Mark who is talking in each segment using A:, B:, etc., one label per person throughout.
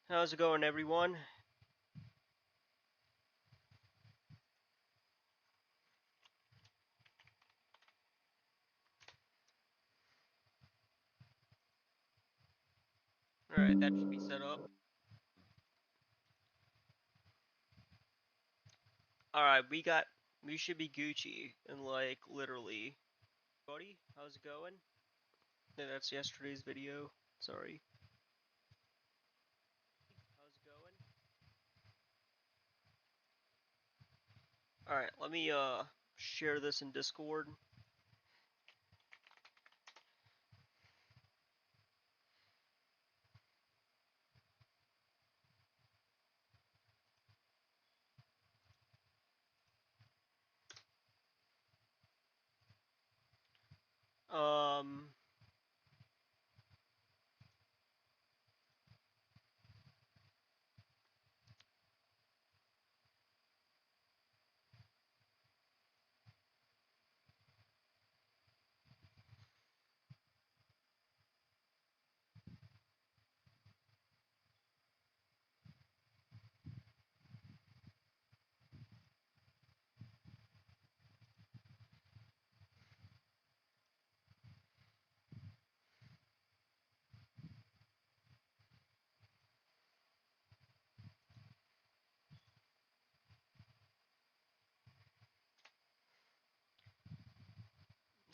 A: How's it going, everyone? Alright, that should be set up. Alright, we should be Gucci, and like, literally. Buddy, how's it going? Yeah, that's yesterday's video. Sorry. How's it going? Alright, let me, share this in Discord. Um,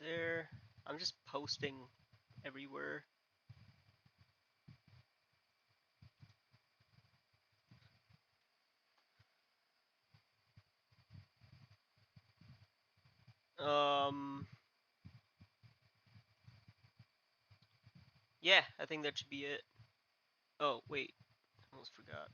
A: there. I'm just posting everywhere. Um, yeah, I think that should be it. Oh, wait. I almost forgot.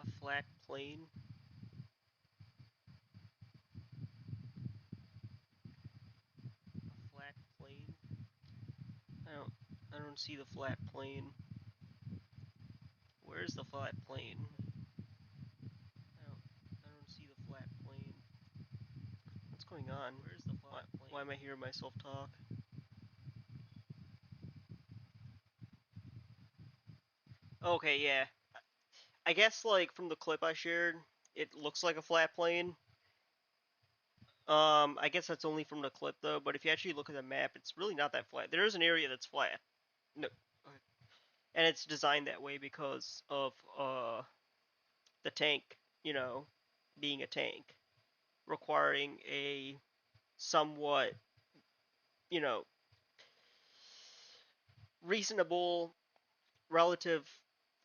A: A flat plane. A flat plane. I don't I don't see the flat plane. Where's the flat plane? I don't see the flat plane. What's going on? Where's the flat plane? Why am I hearing myself talk? Okay, yeah. I guess like from the clip I shared, it looks like a flat plane. I guess that's only from the clip though, but if you actually look at the map, it's really not that flat. There is an area that's flat. No. And it's designed that way because of the tank, being a tank, requiring a somewhat, you know, reasonable relative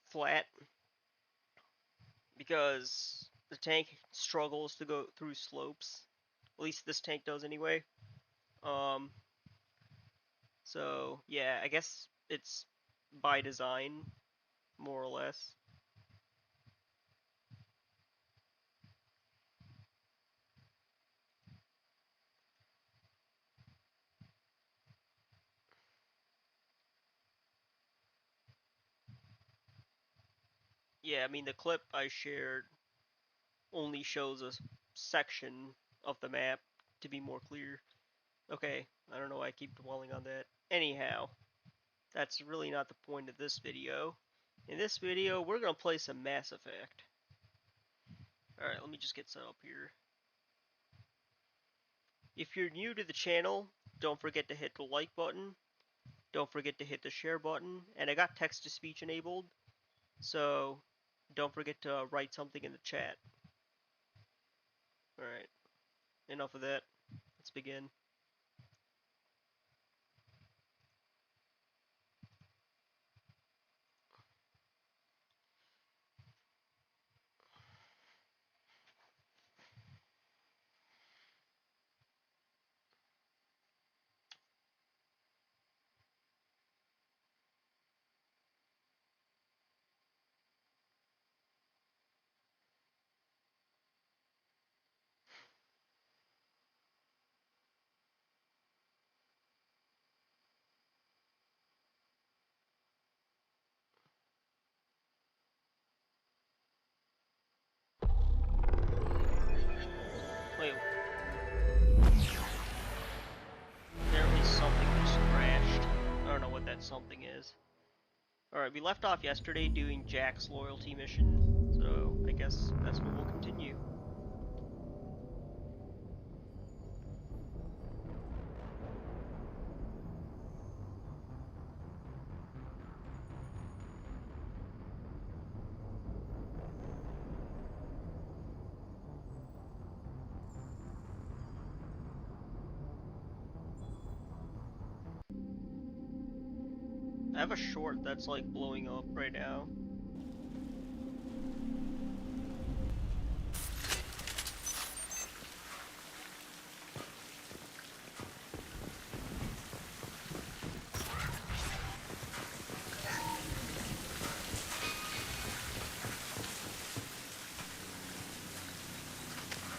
A: flat because the tank struggles to go through slopes. At least this tank does anyway. Um, so yeah, I guess it's by design, more or less. Yeah, I mean the clip I shared only shows a section of the map to be more clear. Okay, I don't know why I keep dwelling on that. Anyhow, that's really not the point of this video. In this video, we're going to play some Mass Effect. Alright, let me just get set up here. If you're new to the channel, don't forget to hit the like button. Don't forget to hit the share button. And I got text-to-speech enabled, so don't forget to write something in the chat. Alright, enough of that. Let's begin. is. Alright, we left off yesterday doing Jack's loyalty mission, so I guess that's what we'll continue. I have a short that's like blowing up right now.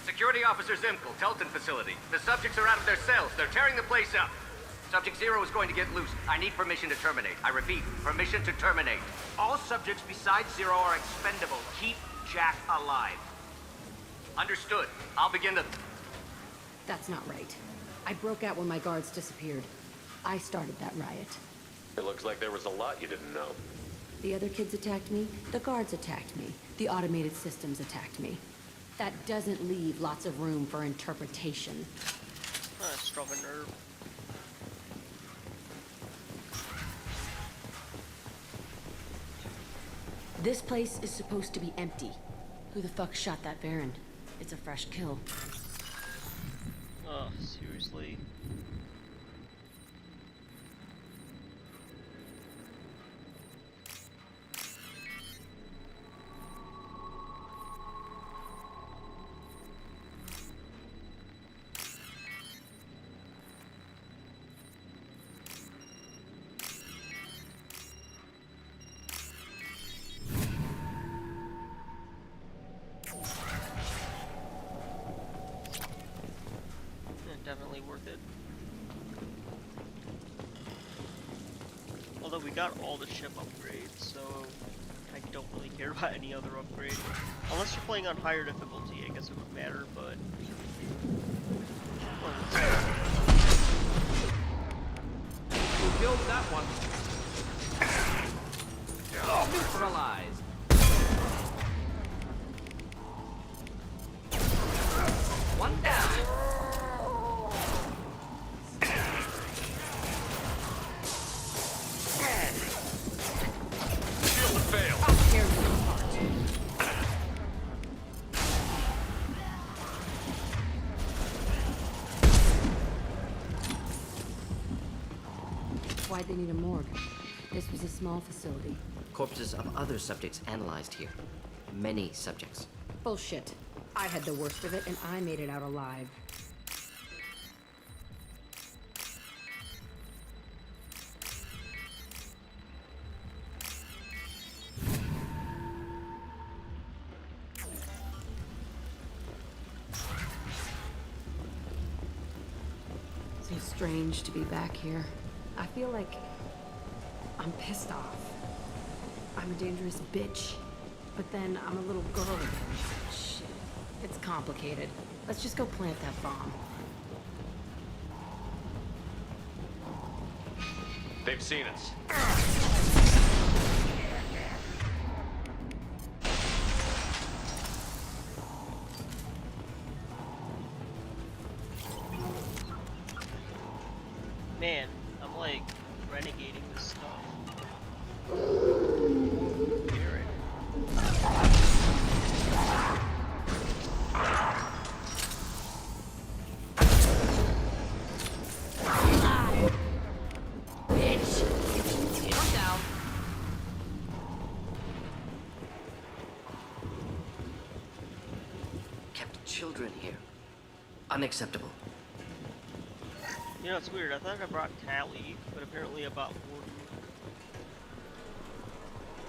B: Security Officer Zimkel, Telton facility. The subjects are out of their cells. They're tearing the place up. Subject Zero is going to get loose. I need permission to terminate. I repeat, permission to terminate. All subjects besides Zero are expendable. Keep Jack alive. Understood. I'll begin the...
C: That's not right. I broke out when my guards disappeared. I started that riot.
D: It looks like there was a lot you didn't know.
C: The other kids attacked me, the guards attacked me, the automated systems attacked me. That doesn't leave lots of room for interpretation.
A: Struck a nerve.
C: This place is supposed to be empty. Who the fuck shot that Baron? It's a fresh kill.
A: Oh, seriously. Definitely worth it. Although we got all the ship upgrades, so I don't really care about any other upgrade. Unless you're playing on higher difficulty, I guess it would matter, but...
B: Who killed that one? Neutralized. One down.
C: Why'd they need a morgue? This was a small facility.
E: Corpses of other subjects analyzed here. Many subjects.
C: Bullshit. I had the worst of it, and I made it out alive. So strange to be back here. I feel like I'm pissed off. I'm a dangerous bitch. But then I'm a little girl again. Shit. It's complicated. Let's just go plant that bomb.
D: They've seen us.
A: Man, I'm like renegading this stuff. Garrett.
B: One down.
E: Kept children here. Unacceptable.
A: You know, it's weird. I thought I brought Callie, but apparently I brought Warden.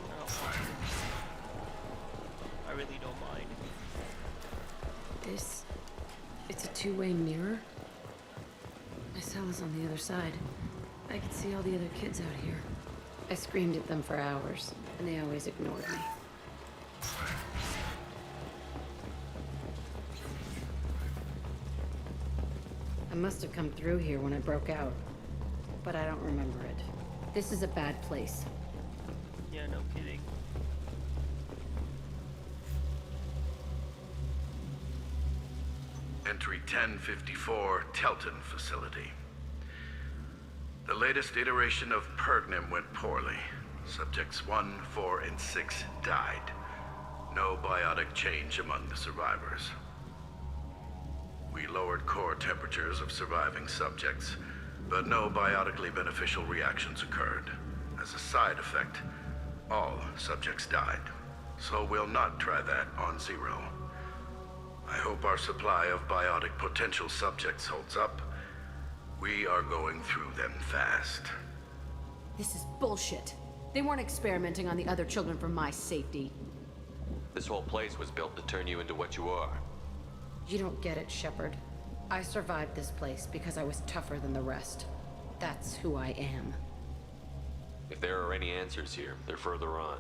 A: I don't mind. I really don't mind.
C: It's a two-way mirror. My cell is on the other side. I could see all the other kids out here. I screamed at them for hours, and they always ignored me. I must have come through here when I broke out, but I don't remember it. This is a bad place.
A: Yeah, no kidding.
F: Entry 1054, Telton Facility. The latest iteration of Pergnum went poorly. Subjects 1, 4, and 6 died. No biotic change among the survivors. We lowered core temperatures of surviving subjects, but no biotically beneficial reactions occurred. As a side effect, all subjects died. So we'll not try that on Zero. I hope our supply of biotic potential subjects holds up. We are going through them fast.
C: This is bullshit. They weren't experimenting on the other children for my safety.
D: This whole place was built to turn you into what you are.
C: You don't get it, Shepard. I survived this place because I was tougher than the rest. That's who I am.
D: If there are any answers here, they're further on.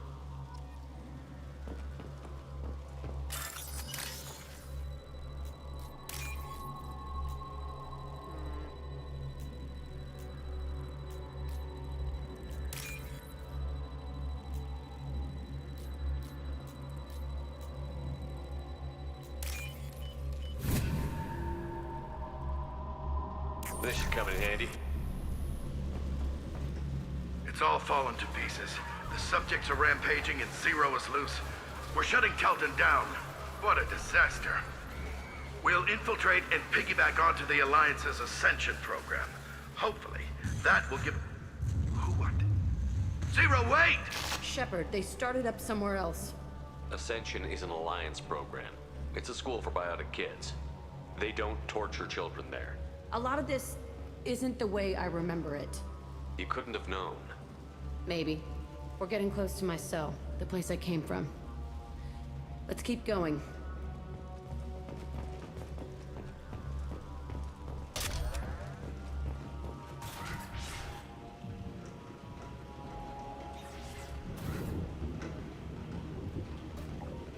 D: This should come in handy.
F: It's all fallen to pieces. The subjects are rampaging and Zero is loose. We're shutting Telton down. What a disaster. We'll infiltrate and piggyback onto the Alliance's Ascension program. Hopefully, that will give... Who what? Zero, wait!
C: Shepard, they started up somewhere else.
D: Ascension is an alliance program. It's a school for biotic kids. They don't torture children there.
C: A lot of this isn't the way I remember it.
D: You couldn't have known.
C: Maybe. We're getting close to my cell, the place I came from. Let's keep going.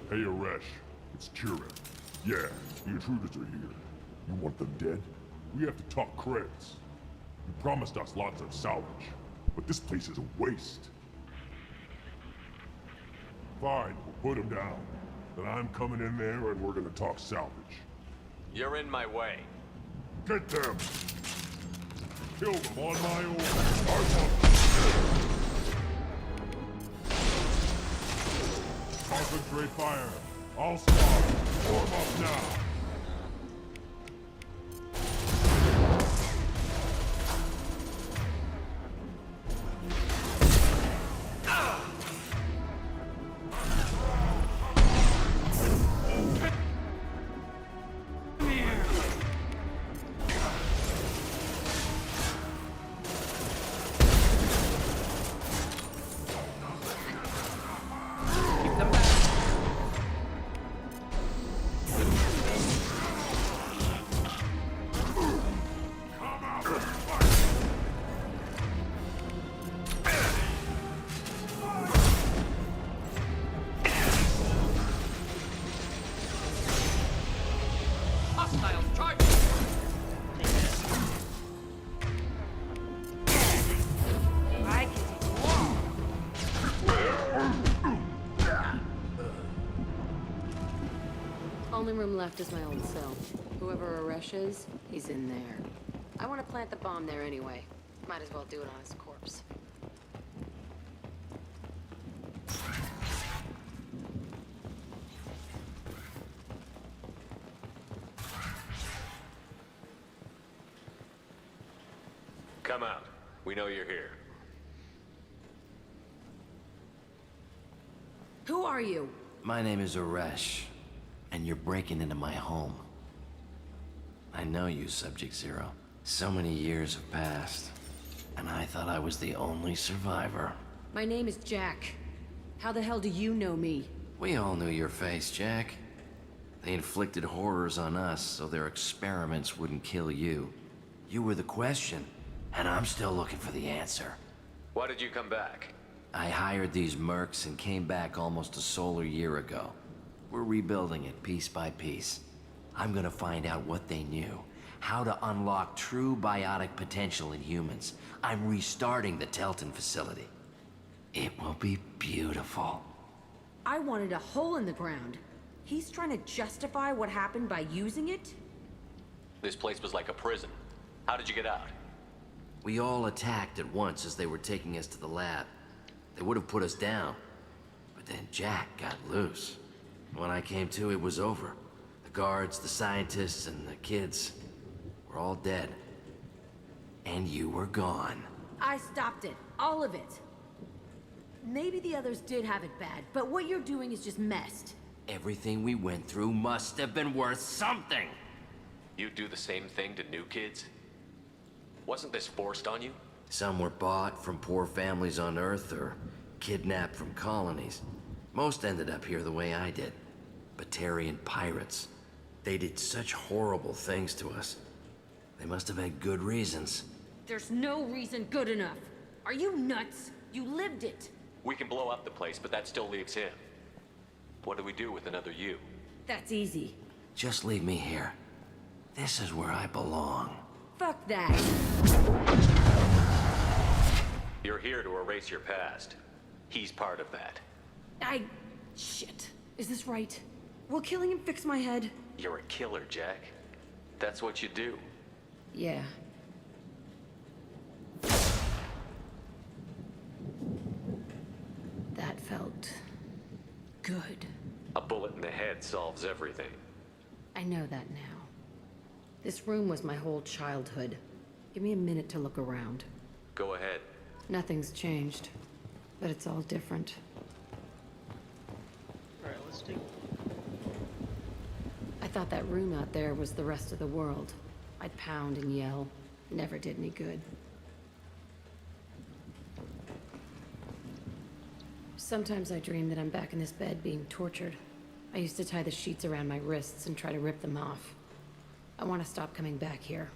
G: Hey, Aresh. It's Kieran. Yeah, the intruders are here. You want them dead? We have to talk credits. You promised us lots of salvage, but this place is a waste. Fine, we'll put them down. Then I'm coming in there and we're gonna talk salvage.
D: You're in my way.
G: Get them! Kill them on my order. Our Concentrate fire. All squad, form up now.
C: Only room left is my old cell. Whoever Aresh is, he's in there. I want to plant the bomb there anyway. Might as well do it on his corpse.
D: Come out. We know you're here.
C: Who are you?
E: My name is Aresh, and you're breaking into my home. I know you, Subject Zero. So many years have passed, and I thought I was the only survivor.
C: My name is Jack. How the hell do you know me?
E: We all knew your face, Jack. They inflicted horrors on us so their experiments wouldn't kill you. You were the question, and I'm still looking for the answer.
D: Why did you come back?
E: I hired these mercs and came back almost a solar year ago. We're rebuilding it piece by piece. I'm gonna find out what they knew How to unlock true biotic potential in humans. I'm restarting the Telton facility. It will be beautiful.
C: I wanted a hole in the ground. He's trying to justify what happened by using it?
D: This place was like a prison. How did you get out?
E: We all attacked at once as they were taking us to the lab. They would have put us down. But then Jack got loose. When I came to, it was over. The guards, the scientists, and the kids were all dead. And you were gone.
C: I stopped it. All of it. Maybe the others did have it bad, but what you're doing is just messed.
E: Everything we went through must have been worth something.
D: You do the same thing to new kids? Wasn't this forced on you?
E: Some were bought from poor families on Earth or kidnapped from colonies. Most ended up here the way I did. Batarian pirates. They did such horrible things to us. They must have had good reasons.
C: There's no reason good enough. Are you nuts? You lived it.
D: We can blow up the place, but that still leaves him. What do we do with another you?
C: That's easy.
E: Just leave me here. This is where I belong.
C: Fuck that.
D: You're here to erase your past. He's part of that.
C: Shit. Is this right? Will killing him fix my head?
D: You're a killer, Jack. That's what you do.
C: Yeah. That felt good.
D: A bullet in the head solves everything.
C: I know that now. This room was my whole childhood. Give me a minute to look around.
D: Go ahead.
C: Nothing's changed, but it's all different.
A: Alright, let's take...
C: I thought that room out there was the rest of the world. I'd pound and yell. Never did any good. Sometimes I dream that I'm back in this bed being tortured. I used to tie the sheets around my wrists and try to rip them off. I want to stop coming back here.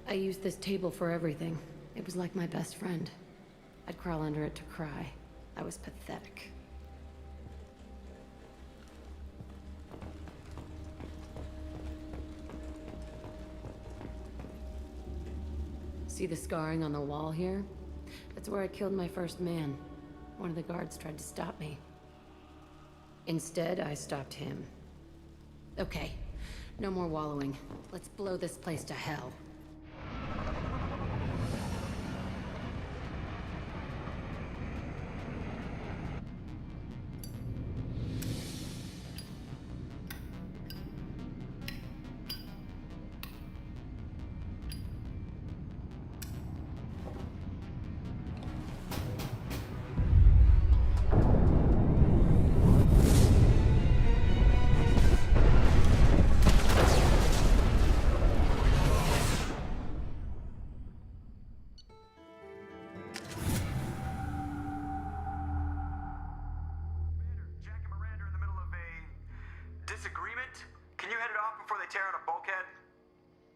C: I used this table for everything. It was like my best friend. I'd crawl under it to cry. I was pathetic. See the scarring on the wall here? That's where I killed my first man. One of the guards tried to stop me. Instead, I stopped him. Okay, no more wallowing. Let's blow this place to hell.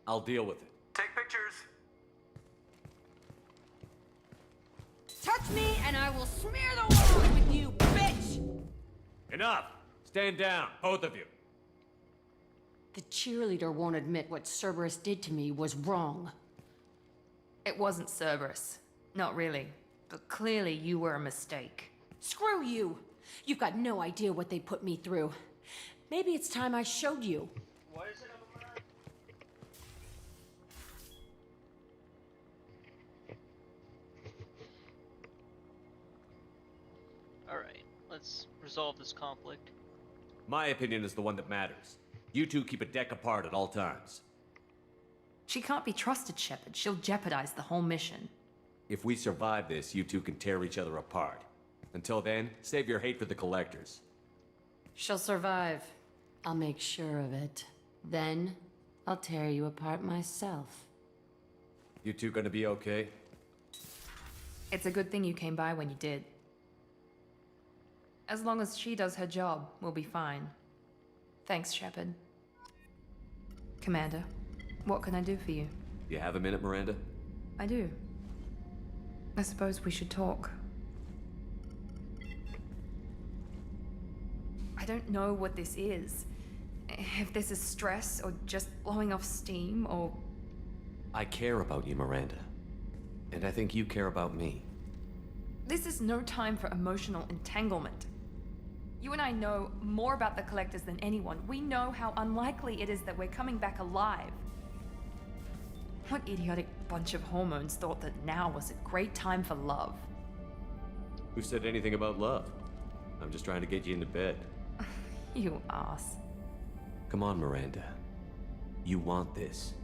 B: I'll deal with it.
H: Take pictures.
C: Touch me and I will smear the walls with you, bitch!
B: Enough! Stand down, both of you.
C: The cheerleader won't admit what Cerberus did to me was wrong.
I: It wasn't Cerberus. Not really. But clearly you were a mistake.
C: Screw you! You've got no idea what they put me through. Maybe it's time I showed you.
A: Why is it on the map? Alright, let's resolve this conflict.
B: My opinion is the one that matters. You two keep a deck apart at all times.
I: She can't be trusted, Shepard. She'll jeopardize the whole mission.
B: If we survive this, you two can tear each other apart. Until then, save your hate for the collectors.
C: She'll survive. I'll make sure of it. Then, I'll tear you apart myself.
B: You two gonna be okay?
I: It's a good thing you came by when you did. As long as she does her job, we'll be fine. Thanks, Shepard. Commander, what can I do for you?
B: You have a minute, Miranda?
I: I do. I suppose we should talk. I don't know what this is. if this is stress or just blowing off steam or...
D: I care about you, Miranda. And I think you care about me.
I: This is no time for emotional entanglement. You and I know more about the Collectors than anyone. We know how unlikely it is that we're coming back alive. What idiotic bunch of hormones thought that now was a great time for love?
D: Who said anything about love? I'm just trying to get you into bed.
I: You ass.
D: Come on, Miranda. You want this.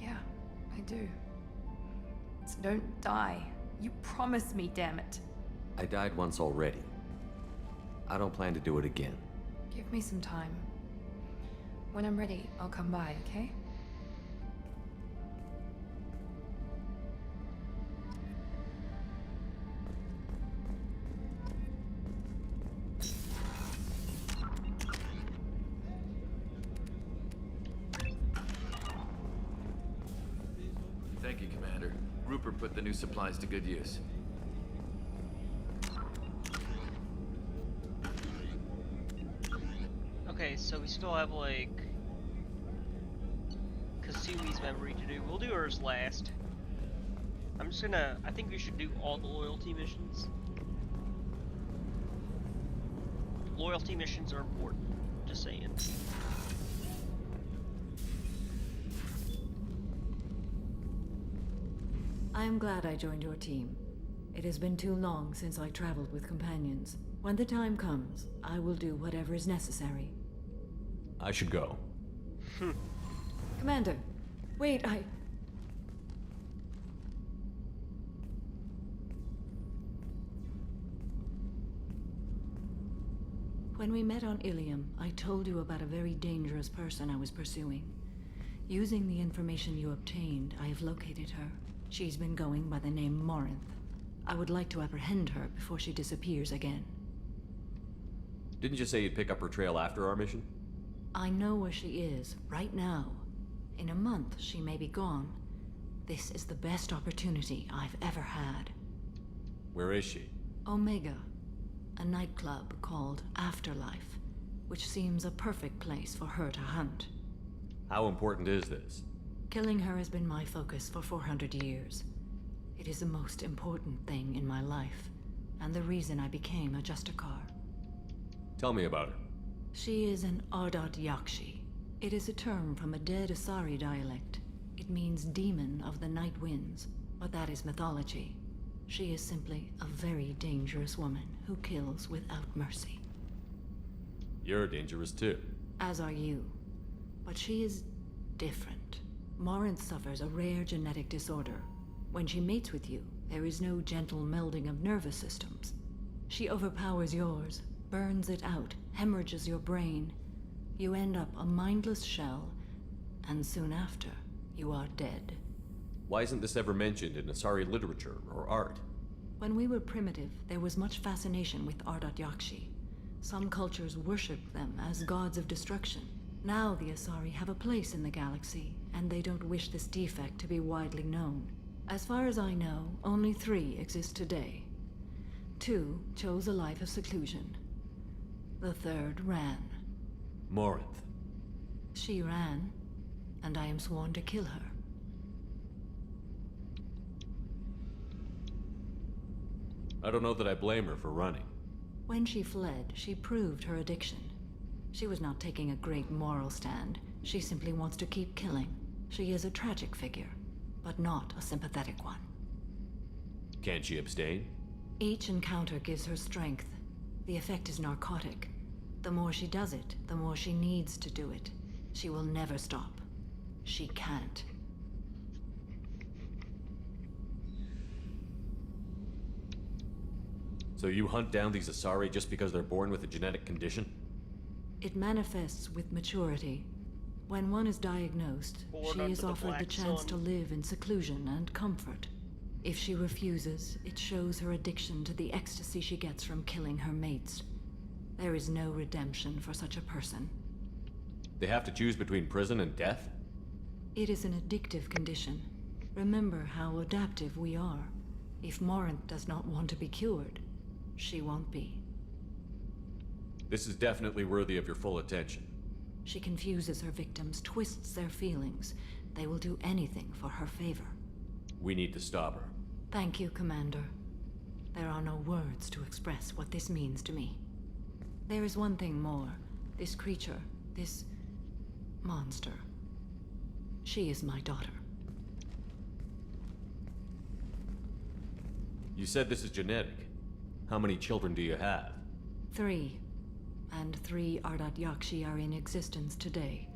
I: Yeah, I do. So don't die. You promised me, damn it.
D: I died once already. I don't plan to do it again.
I: Give me some time. When I'm ready, I'll come by, okay?
H: Thank you, Commander. Rupert put the new supplies to good use.
A: Okay, so we still have like Kasumi's memory to do. We'll do hers last. I think we should do all the loyalty missions. Loyalty missions are important, just saying.
J: I am glad I joined your team. It has been too long since I traveled with companions. When the time comes, I will do whatever is necessary.
D: I should go.
J: Commander, wait, When we met on Ilium, I told you about a very dangerous person I was pursuing. Using the information you obtained, I have located her. She's been going by the name Morinth. I would like to apprehend her before she disappears again.
D: Didn't you say you'd pick up her trail after our mission?
J: I know where she is, right now. In a month, she may be gone. This is the best opportunity I've ever had.
D: Where is she?
J: Omega, a nightclub called Afterlife, which seems a perfect place for her to hunt.
D: How important is this?
J: Killing her has been my focus for 400 years. It is the most important thing in my life, and the reason I became a Justicar.
D: Tell me about her.
J: She is an Ardat Yakshi. It is a term from a dead Asari dialect. It means demon of the night winds, but that is mythology. She is simply a very dangerous woman who kills without mercy.
D: You're dangerous too.
J: As are you. But she is different. Morinth suffers a rare genetic disorder. When she mates with you, there is no gentle melding of nervous systems. She overpowers yours, burns it out, hemorrhages your brain. You end up a mindless shell, and soon after, you are dead.
D: Why isn't this ever mentioned in Asari literature or art?
J: When we were primitive, there was much fascination with Ardat Yakshi. Some cultures worshipped them as gods of destruction. Now the Asari have a place in the galaxy, and they don't wish this defect to be widely known. As far as I know, only 3 exist today. 2 chose a life of seclusion. The 3rd ran.
D: Morinth.
J: She ran, and I am sworn to kill her.
D: I don't know that I blame her for running.
J: When she fled, she proved her addiction. She was not taking a great moral stand. She simply wants to keep killing. She is a tragic figure, but not a sympathetic one.
D: Can't she abstain?
J: Each encounter gives her strength. The effect is narcotic. The more she does it, the more she needs to do it. She will never stop. She can't.
D: So you hunt down these Asari just because they're born with a genetic condition?
J: It manifests with maturity. When one is diagnosed, she is offered the chance to live in seclusion and comfort. If she refuses, it shows her addiction to the ecstasy she gets from killing her mates. There is no redemption for such a person.
D: They have to choose between prison and death?
J: It is an addictive condition. Remember how adaptive we are. If Morinth does not want to be cured, she won't be.
D: This is definitely worthy of your full attention.
J: She confuses her victims, twists their feelings. They will do anything for her favor.
D: We need to stop her.
J: Thank you, Commander. There are no words to express what this means to me. There is one thing more. This creature, this monster. She is my daughter.
D: You said this is genetic. How many children do you have?
J: 3. And 3 Ardat Yakshi are in existence today.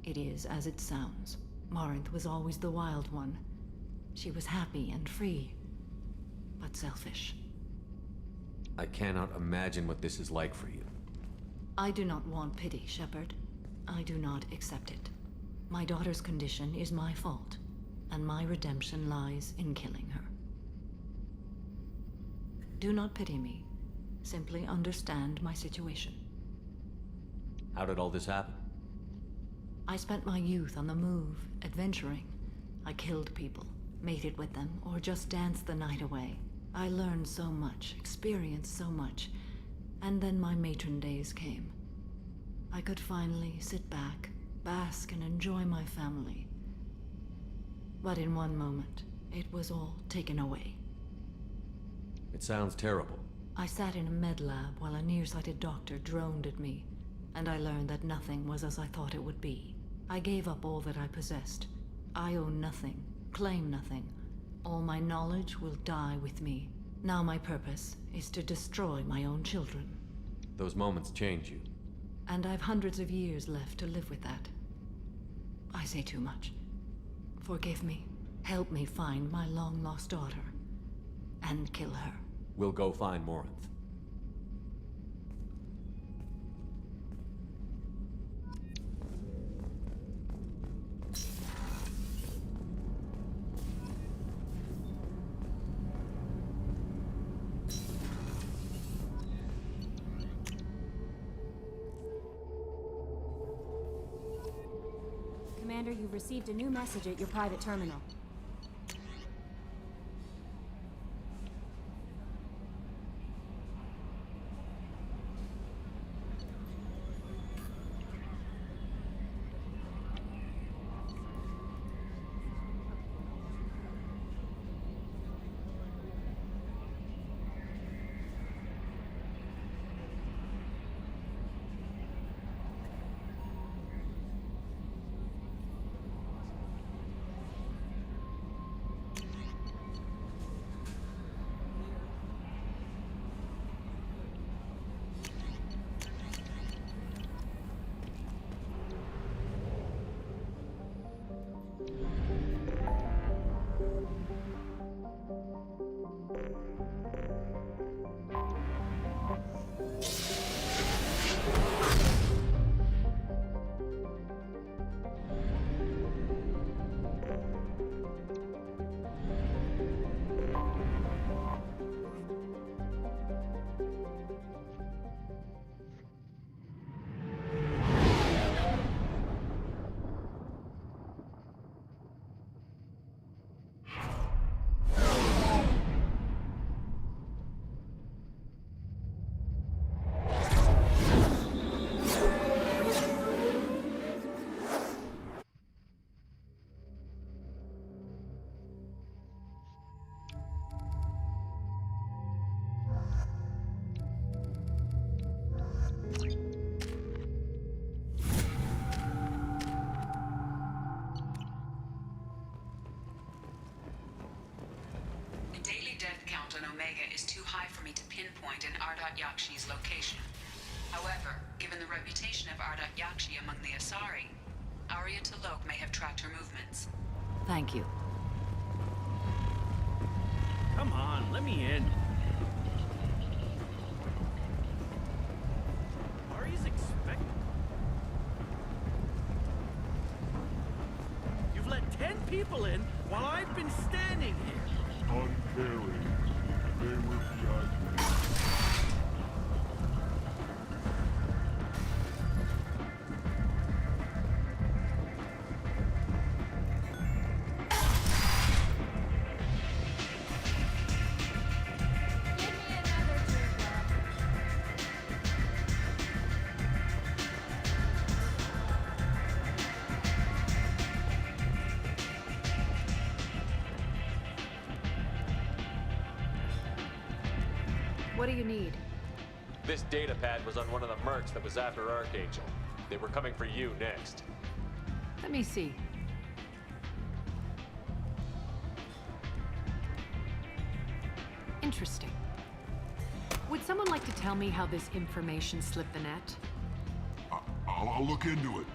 J: It is as it sounds. Morinth was always the wild one. She was happy and free, but selfish.
D: I cannot imagine what this is like for you.
J: I do not want pity, Shepard. I do not accept it. My daughter's condition is my fault, and my redemption lies in killing her. Do not pity me. Simply understand my situation.
D: How did all this happen?
J: I spent my youth on the move, adventuring. I killed people, mated with them, or just danced the night away. I learned so much, experienced so much, and then my matron days came. I could finally sit back, bask, and enjoy my family. But in one moment, it was all taken away.
D: It sounds terrible.
J: I sat in a med lab while a nearsighted doctor droned at me, and I learned that nothing was as I thought it would be. I gave up all that I possessed. I own nothing, claim nothing. All my knowledge will die with me. Now my purpose is to destroy my own children.
D: Those moments change you.
J: And I've hundreds of years left to live with that. I say too much. Forgive me. Help me find my long-lost daughter. And kill her.
D: We'll go find Morinth.
K: Commander, you've received a new message at your private terminal.
L: Is too high for me to pinpoint an Ardat Yakshi's location. However, given the reputation of Ardat Yakshi among the Asari, Arya T'Loak may have tracked her movements.
J: Thank you.
M: Come on, let me in. Arya's expecting. You've let 10 people in while I've been standing here.
G: Uncaring. They were beyond me.
C: What do you need?
D: This data pad was on one of the mercs that was after Archangel. They were coming for you next.
C: Let me see. Interesting. Would someone like to tell me how this information slipped the net?
G: I'll look into it.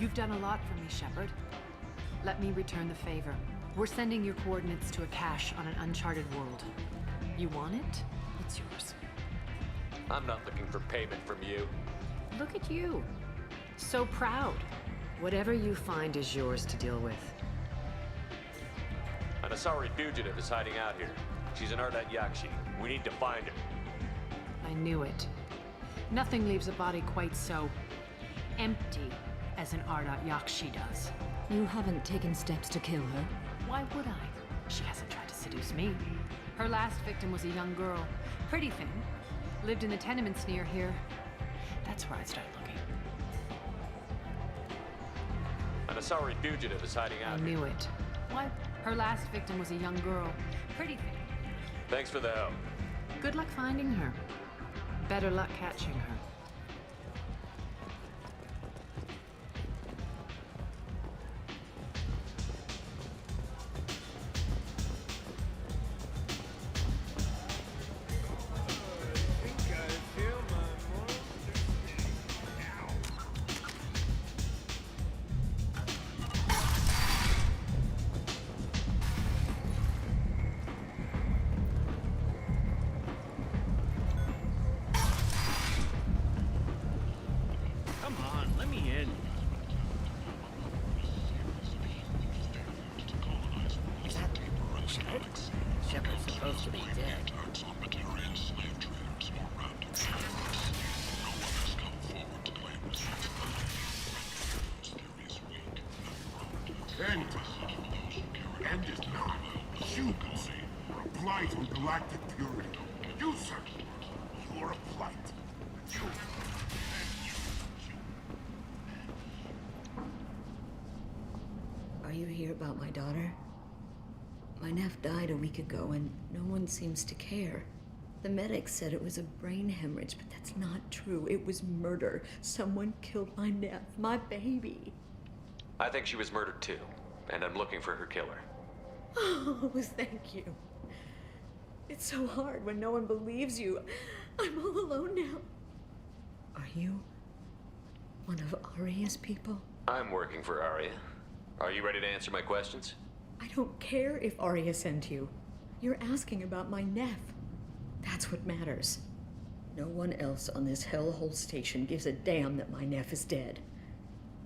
C: You've done a lot for me, Shepard. Let me return the favor. We're sending your coordinates to a cache on an uncharted world. You want it? It's yours.
D: I'm not looking for payment from you.
C: Look at you. So proud. Whatever you find is yours to deal with.
D: An Asari fugitive is hiding out here. She's an Ardat Yakshi. We need to find her.
C: I knew it. Nothing leaves a body quite so empty as an Ardat Yakshi does.
J: You haven't taken steps to kill her?
C: Why would I? She hasn't tried to seduce me. Her last victim was a young girl. Pretty thin. Lived in the tenements near here. That's where I started looking.
D: An Asari fugitive is hiding out
C: I
D: here.
C: knew it. Why? Her last victim was a young girl. Pretty thin.
D: Thanks for the help.
C: Good luck finding her. Better luck catching her.
M: Come on, let me in. Is that Shepard? Shepard's supposed to be dead.
G: End is not. You, a blight on galactic purity. You, sir. You're a blight. You.
N: Are you here about my daughter? My nephew died a week ago and no one seems to care. The medics said it was a brain hemorrhage, but that's not true. It was murder. Someone killed my nephew, my baby.
D: I think she was murdered too, and I'm looking for her killer.
N: Oh, thank you. It's so hard when no one believes you. I'm all alone now. Are you one of Aria's people?
D: I'm working for Aria. Are you ready to answer my questions?
N: I don't care if Aria sent you. You're asking about my nephew. That's what matters. No one else on this hellhole station gives a damn that my nephew is dead.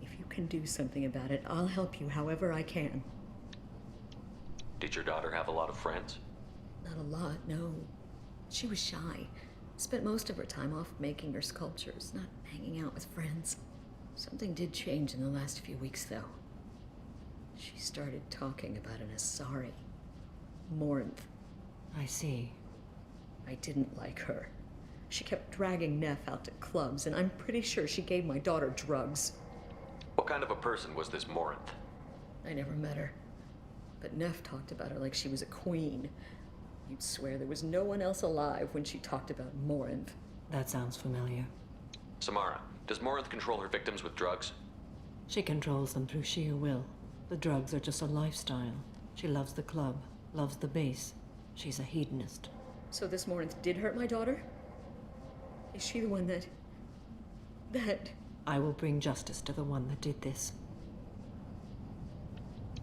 N: If you can do something about it, I'll help you however I can.
D: Did your daughter have a lot of friends?
N: Not a lot, no. She was shy. Spent most of her time off making her sculptures, not hanging out with friends. Something did change in the last few weeks, though. She started talking about an Asari. Morinth.
J: I see.
N: I didn't like her. She kept dragging Neff out to clubs, and I'm pretty sure she gave my daughter drugs.
D: What kind of a person was this Morinth?
N: I never met her. But Neff talked about her like she was a queen. You'd swear there was no one else alive when she talked about Morinth.
J: That sounds familiar.
D: Samara, does Morinth control her victims with drugs?
J: She controls them through sheer will. The drugs are just a lifestyle. She loves the club, loves the base. She's a hedonist.
N: So this Morinth did hurt my daughter? Is she the one that...
J: I will bring justice to the one that did this.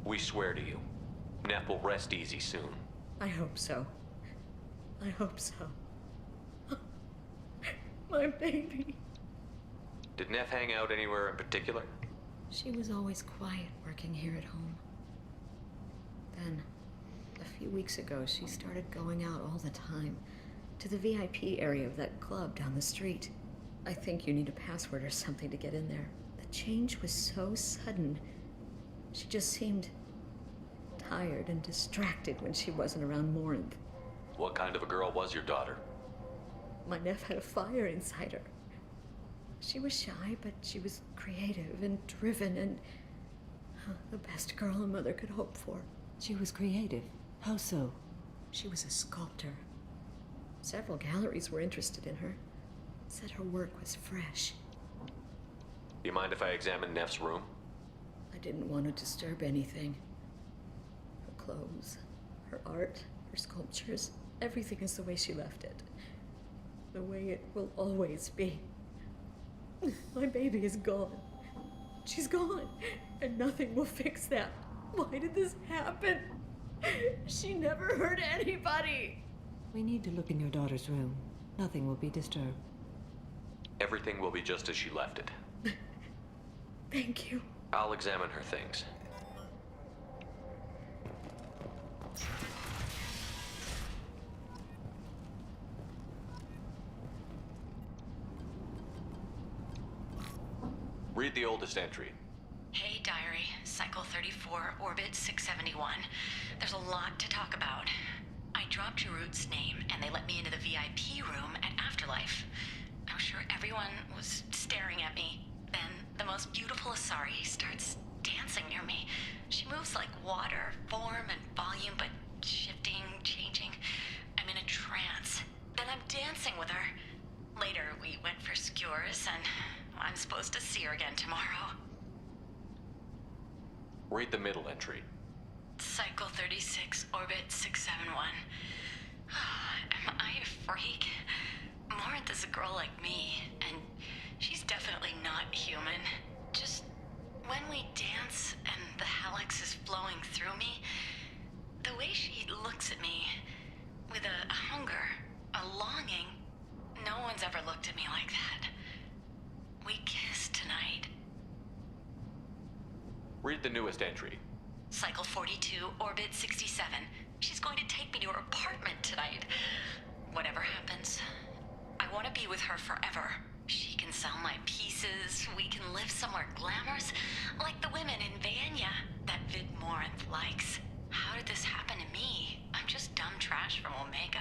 D: We swear to you. Neff will rest easy soon.
N: I hope so. I hope so. My baby.
D: Did Neff hang out anywhere in particular?
N: She was always quiet working here at home. Then, a few weeks ago, she started going out all the time. To the VIP area of that club down the street. I think you need a password or something to get in there. The change was so sudden. She just seemed tired and distracted when she wasn't around Morinth.
D: What kind of a girl was your daughter?
N: My nephew had a fire inside her. She was shy, but she was creative and driven and the best girl a mother could hope for.
J: She was creative. How so?
N: She was a sculptor. Several galleries were interested in her. Said her work was fresh.
D: You mind if I examine Neff's room?
N: I didn't want to disturb anything. Her clothes, her art, her sculptures, everything is the way she left it. The way it will always be. My baby is gone. She's gone, and nothing will fix that. Why did this happen? She never hurt anybody.
J: We need to look in your daughter's room. Nothing will be disturbed.
D: Everything will be just as she left it.
N: Thank you.
D: I'll examine her things. Read the oldest entry.
O: Hey, Diary. Cycle 34, Orbit 671. There's a lot to talk about. I dropped Jarut's name, and they let me into the VIP room at Afterlife. I was sure everyone was staring at me. Then the most beautiful Asari starts dancing near me. She moves like water, form and volume, but shifting, changing. I'm in a trance. Then I'm dancing with her. Later, we went for skewers, and I'm supposed to see her again tomorrow.
D: Read the middle entry.
O: Cycle 36, Orbit 671. Am I a freak? Morinth is a girl like me, and she's definitely not human. Just when we dance and the hallex is flowing through me, the way she looks at me with a hunger, a longing, no one's ever looked at me like that. We kissed tonight.
D: Read the newest entry.
O: Cycle 42, Orbit 67. She's going to take me to her apartment tonight. Whatever happens, I want to be with her forever. She can sell my pieces. We can live somewhere glamorous, like the women in Vanya that Vid Morinth likes. How did this happen to me? I'm just dumb trash from Omega.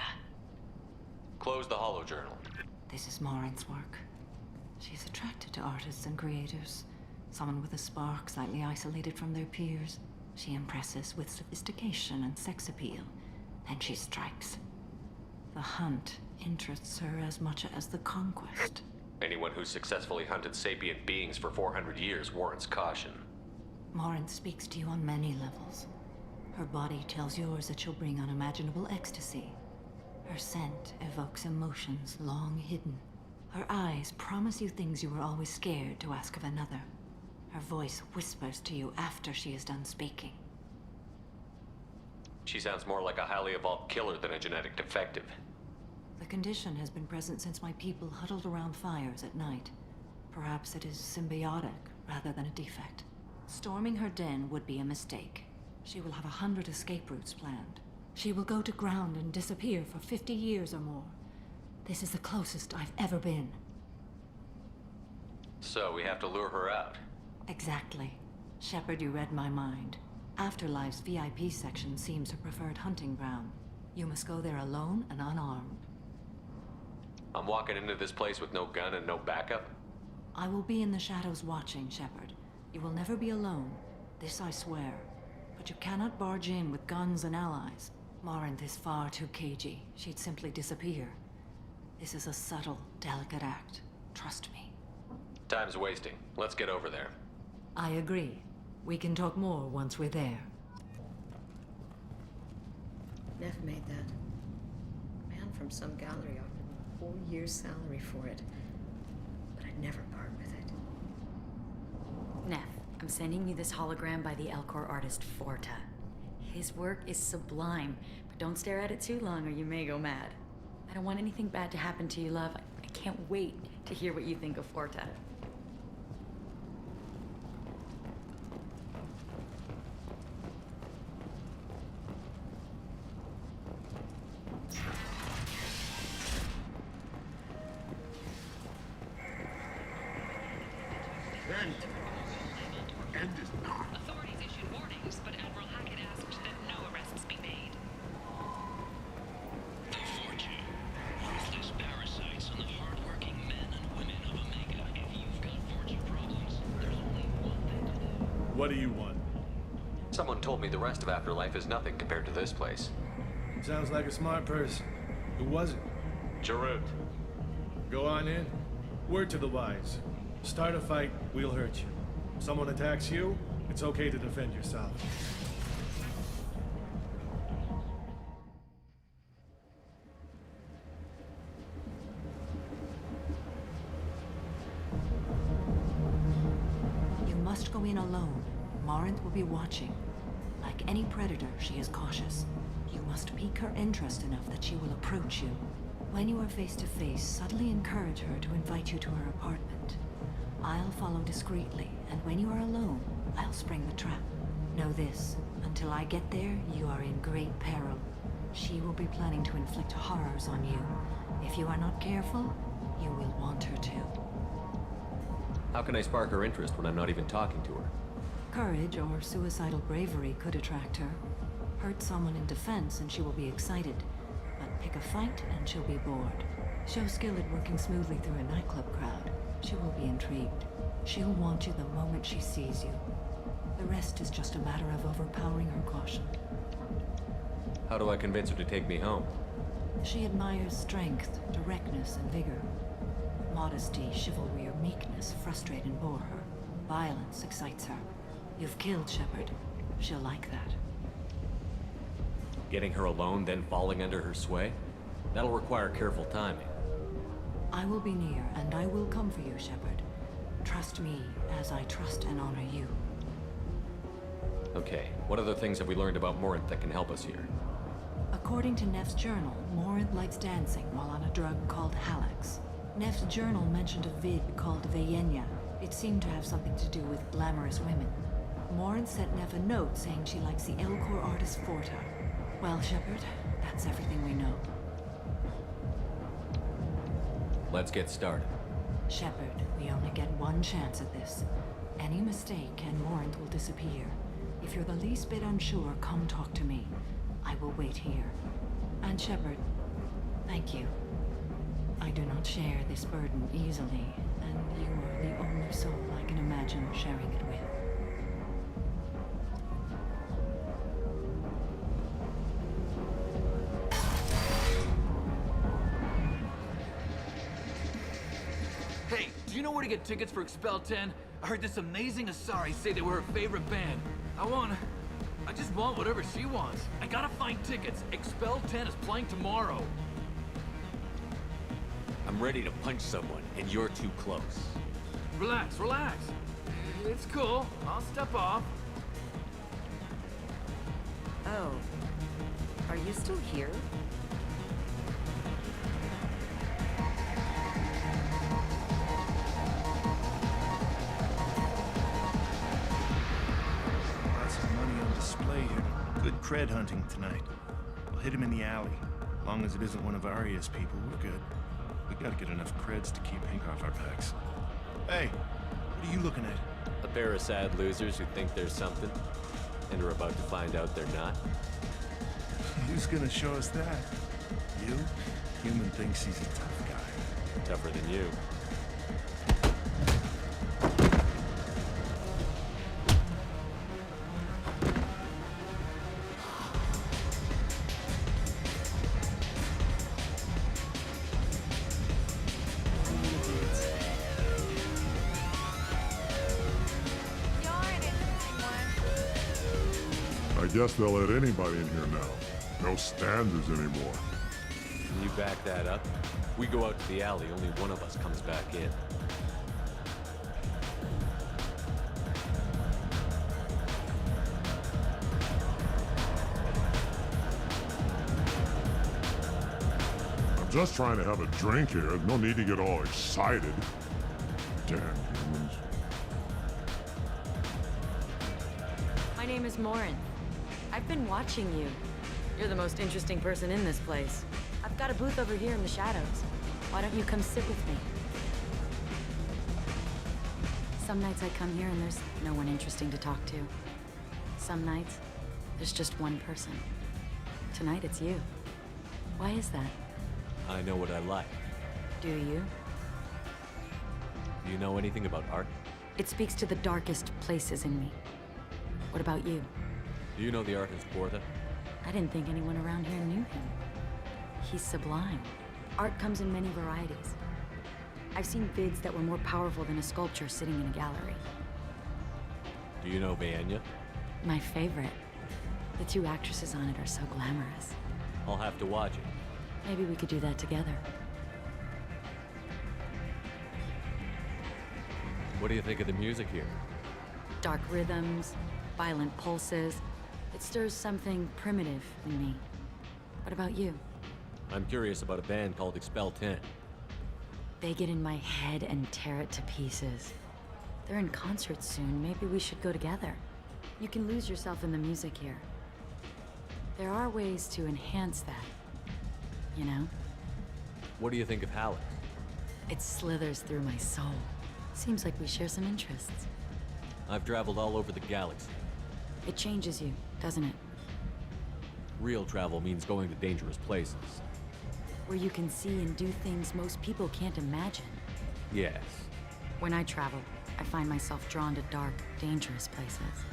D: Close the holo journal.
J: This is Morinth's work. She's attracted to artists and creators. Someone with a spark, slightly isolated from their peers. She impresses with sophistication and sex appeal. Then she strikes. The hunt interests her as much as the conquest.
D: Anyone who's successfully hunted sapient beings for 400 years warrants caution.
J: Morinth speaks to you on many levels. Her body tells yours that she'll bring unimaginable ecstasy. Her scent evokes emotions long hidden. Her eyes promise you things you were always scared to ask of another. Her voice whispers to you after she is done speaking.
D: She sounds more like a highly evolved killer than a genetic defective.
J: The condition has been present since my people huddled around fires at night. Perhaps it is symbiotic rather than a defect. Storming her den would be a mistake. She will have 100 escape routes planned. She will go to ground and disappear for 50 years or more. This is the closest I've ever been.
D: So we have to lure her out.
J: Exactly. Shepard, you read my mind. Afterlife's VIP section seems her preferred hunting ground. You must go there alone and unarmed.
D: I'm walking into this place with no gun and no backup?
J: I will be in the shadows watching, Shepard. You will never be alone. This I swear. But you cannot barge in with guns and allies. Morinth is far too cagey. She'd simply disappear. This is a subtle, delicate act. Trust me.
D: Time's wasting. Let's get over there.
J: I agree. We can talk more once we're there.
N: Neff made that. Man from some gallery offered me 4 years' salary for it. But I'd never part with it.
K: Neff, I'm sending you this hologram by the Elcor artist Forta. His work is sublime, but don't stare at it too long or you may go mad. I don't want anything bad to happen to you, love. I can't wait to hear what you think of Forta.
G: End is not.
L: Authorities issued warnings, but Admiral Hackett asked that no arrests be made.
P: The fortune. Ruthless parasites on the hardworking men and women of Omega. If you've got fortune problems, there's only one thing to do.
Q: What do you want?
D: Someone told me the rest of Afterlife is nothing compared to this place.
Q: Sounds like a smart person. Who was it?
D: Jarut.
Q: Go on in. Word to the wise. Start a fight, we'll hurt you. Someone attacks you, it's okay to defend yourself.
J: You must go in alone. Morinth will be watching. Like any predator, she is cautious. You must pique her interest enough that she will approach you. When you are face to face, subtly encourage her to invite you to her apartment. I'll follow discreetly, and when you are alone, I'll spring the trap. Know this, until I get there, you are in great peril. She will be planning to inflict horrors on you. If you are not careful, you will want her to.
D: How can I spark her interest when I'm not even talking to her?
J: Courage or suicidal bravery could attract her. Hurt someone in defense and she will be excited. But pick a fight and she'll be bored. Show skill at working smoothly through a nightclub crowd. She will be intrigued. She'll want you the moment she sees you. The rest is just a matter of overpowering her caution.
D: How do I convince her to take me home?
J: She admires strength, directness, and vigor. Modesty, chivalry, or meekness frustrate and bore her. Violence excites her. You've killed Shepard. She'll like that.
D: Getting her alone, then falling under her sway? That'll require careful timing.
J: I will be near, and I will come for you, Shepard. Trust me, as I trust and honor you.
D: Okay, what other things have we learned about Morinth that can help us here?
J: According to Neff's journal, Morinth likes dancing while on a drug called Halax. Neff's journal mentioned a vid called Veyenya. It seemed to have something to do with glamorous women. Morinth sent Neff a note saying she likes the Elcor artist Forta. Well, Shepard, that's everything we know.
D: Let's get started.
J: Shepard, we only get one chance at this. Any mistake and Morinth will disappear. If you're the least bit unsure, come talk to me. I will wait here. And Shepard, thank you. I do not share this burden easily, and you are the only soul I can imagine sharing it with.
H: Hey, do you know where to get tickets for Expel 10? I heard this amazing Asari say they were her favorite band. I just want whatever she wants. I gotta find tickets. Expel 10 is playing tomorrow.
D: I'm ready to punch someone, and you're too close.
H: Relax, relax. It's cool. I'll step off.
K: Oh. Are you still here?
R: Lots of money on display here. Good cred hunting tonight. We'll hit him in the alley. As long as it isn't one of Arya's people, we're good. We gotta get enough creds to keep ink off our backs. Hey, what are you looking at?
D: A pair of sad losers who think there's something, and are about to find out they're not.
R: Who's gonna show us that? You? Human thinks he's a tough guy.
D: Tougher than you.
G: I guess they'll let anybody in here now. No standards anymore.
D: Can you back that up? We go out to the alley, only one of us comes back in.
G: I'm just trying to have a drink here. No need to get all excited. Damn humans.
K: My name is Morinth. I've been watching you. You're the most interesting person in this place. I've got a booth over here in the shadows. Why don't you come sit with me? Some nights I come here and there's no one interesting to talk to. Some nights, there's just one person. Tonight it's you. Why is that?
D: I know what I like.
K: Do you?
D: Do you know anything about art?
K: It speaks to the darkest places in me. What about you?
D: Do you know the artist Forta?
K: I didn't think anyone around here knew him. He's sublime. Art comes in many varieties. I've seen vids that were more powerful than a sculpture sitting in a gallery.
D: Do you know Vanya?
K: My favorite. The two actresses on it are so glamorous.
D: I'll have to watch it.
K: Maybe we could do that together.
D: What do you think of the music here?
K: Dark rhythms, violent pulses. It stirs something primitive in me. What about you?
D: I'm curious about a band called Expel 10.
K: They get in my head and tear it to pieces. They're in concert soon. Maybe we should go together. You can lose yourself in the music here. There are ways to enhance that, you know?
D: What do you think of Halleck?
K: It slithers through my soul. Seems like we share some interests.
D: I've traveled all over the galaxy.
K: It changes you, doesn't it?
D: Real travel means going to dangerous places.
K: Where you can see and do things most people can't imagine.
D: Yes.
K: When I travel, I find myself drawn to dark, dangerous places.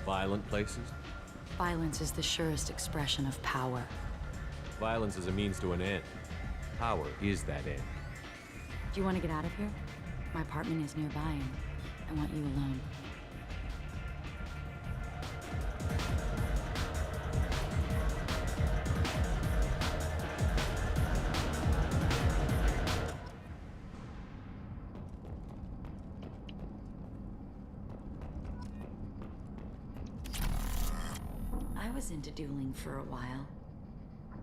D: Violent places?
K: Violence is the surest expression of power.
D: Violence is a means to an end. Power is that end.
K: Do you want to get out of here? My apartment is nearby, and I want you alone. I was into dueling for a while.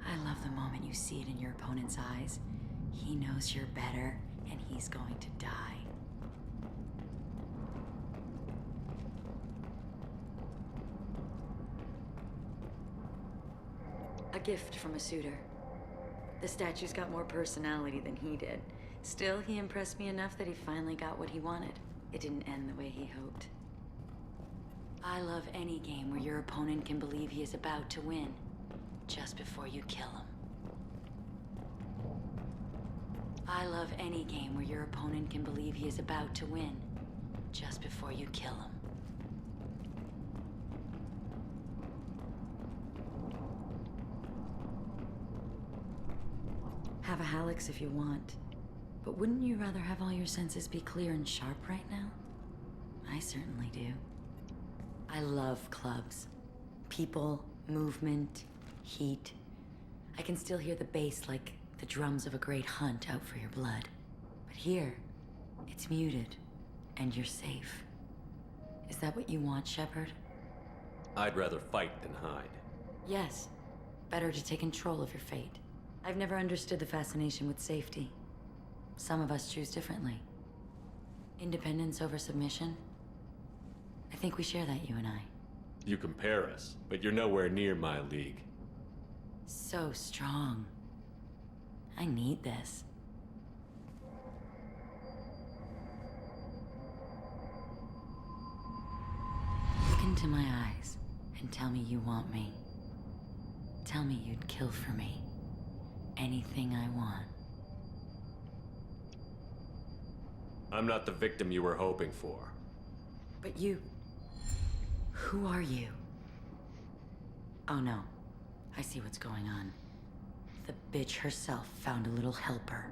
K: I love the moment you see it in your opponent's eyes. He knows you're better, and he's going to die. A gift from a suitor. The statue's got more personality than he did. Still, he impressed me enough that he finally got what he wanted. It didn't end the way he hoped. I love any game where your opponent can believe he is about to win, just before you kill him. I love any game where your opponent can believe he is about to win, just before you kill him. Have a Hallex if you want, but wouldn't you rather have all your senses be clear and sharp right now? I certainly do. I love clubs. People, movement, heat. I can still hear the bass like the drums of a great hunt out for your blood. But here, it's muted, and you're safe. Is that what you want, Shepard?
D: I'd rather fight than hide.
K: Yes. Better to take control of your fate. I've never understood the fascination with safety. Some of us choose differently. Independence over submission? I think we share that, you and I.
D: You compare us, but you're nowhere near my league.
K: So strong. I need this. Look into my eyes and tell me you want me. Tell me you'd kill for me. Anything I want.
D: I'm not the victim you were hoping for.
K: But you... Who are you? Oh no. I see what's going on. The bitch herself found a little helper.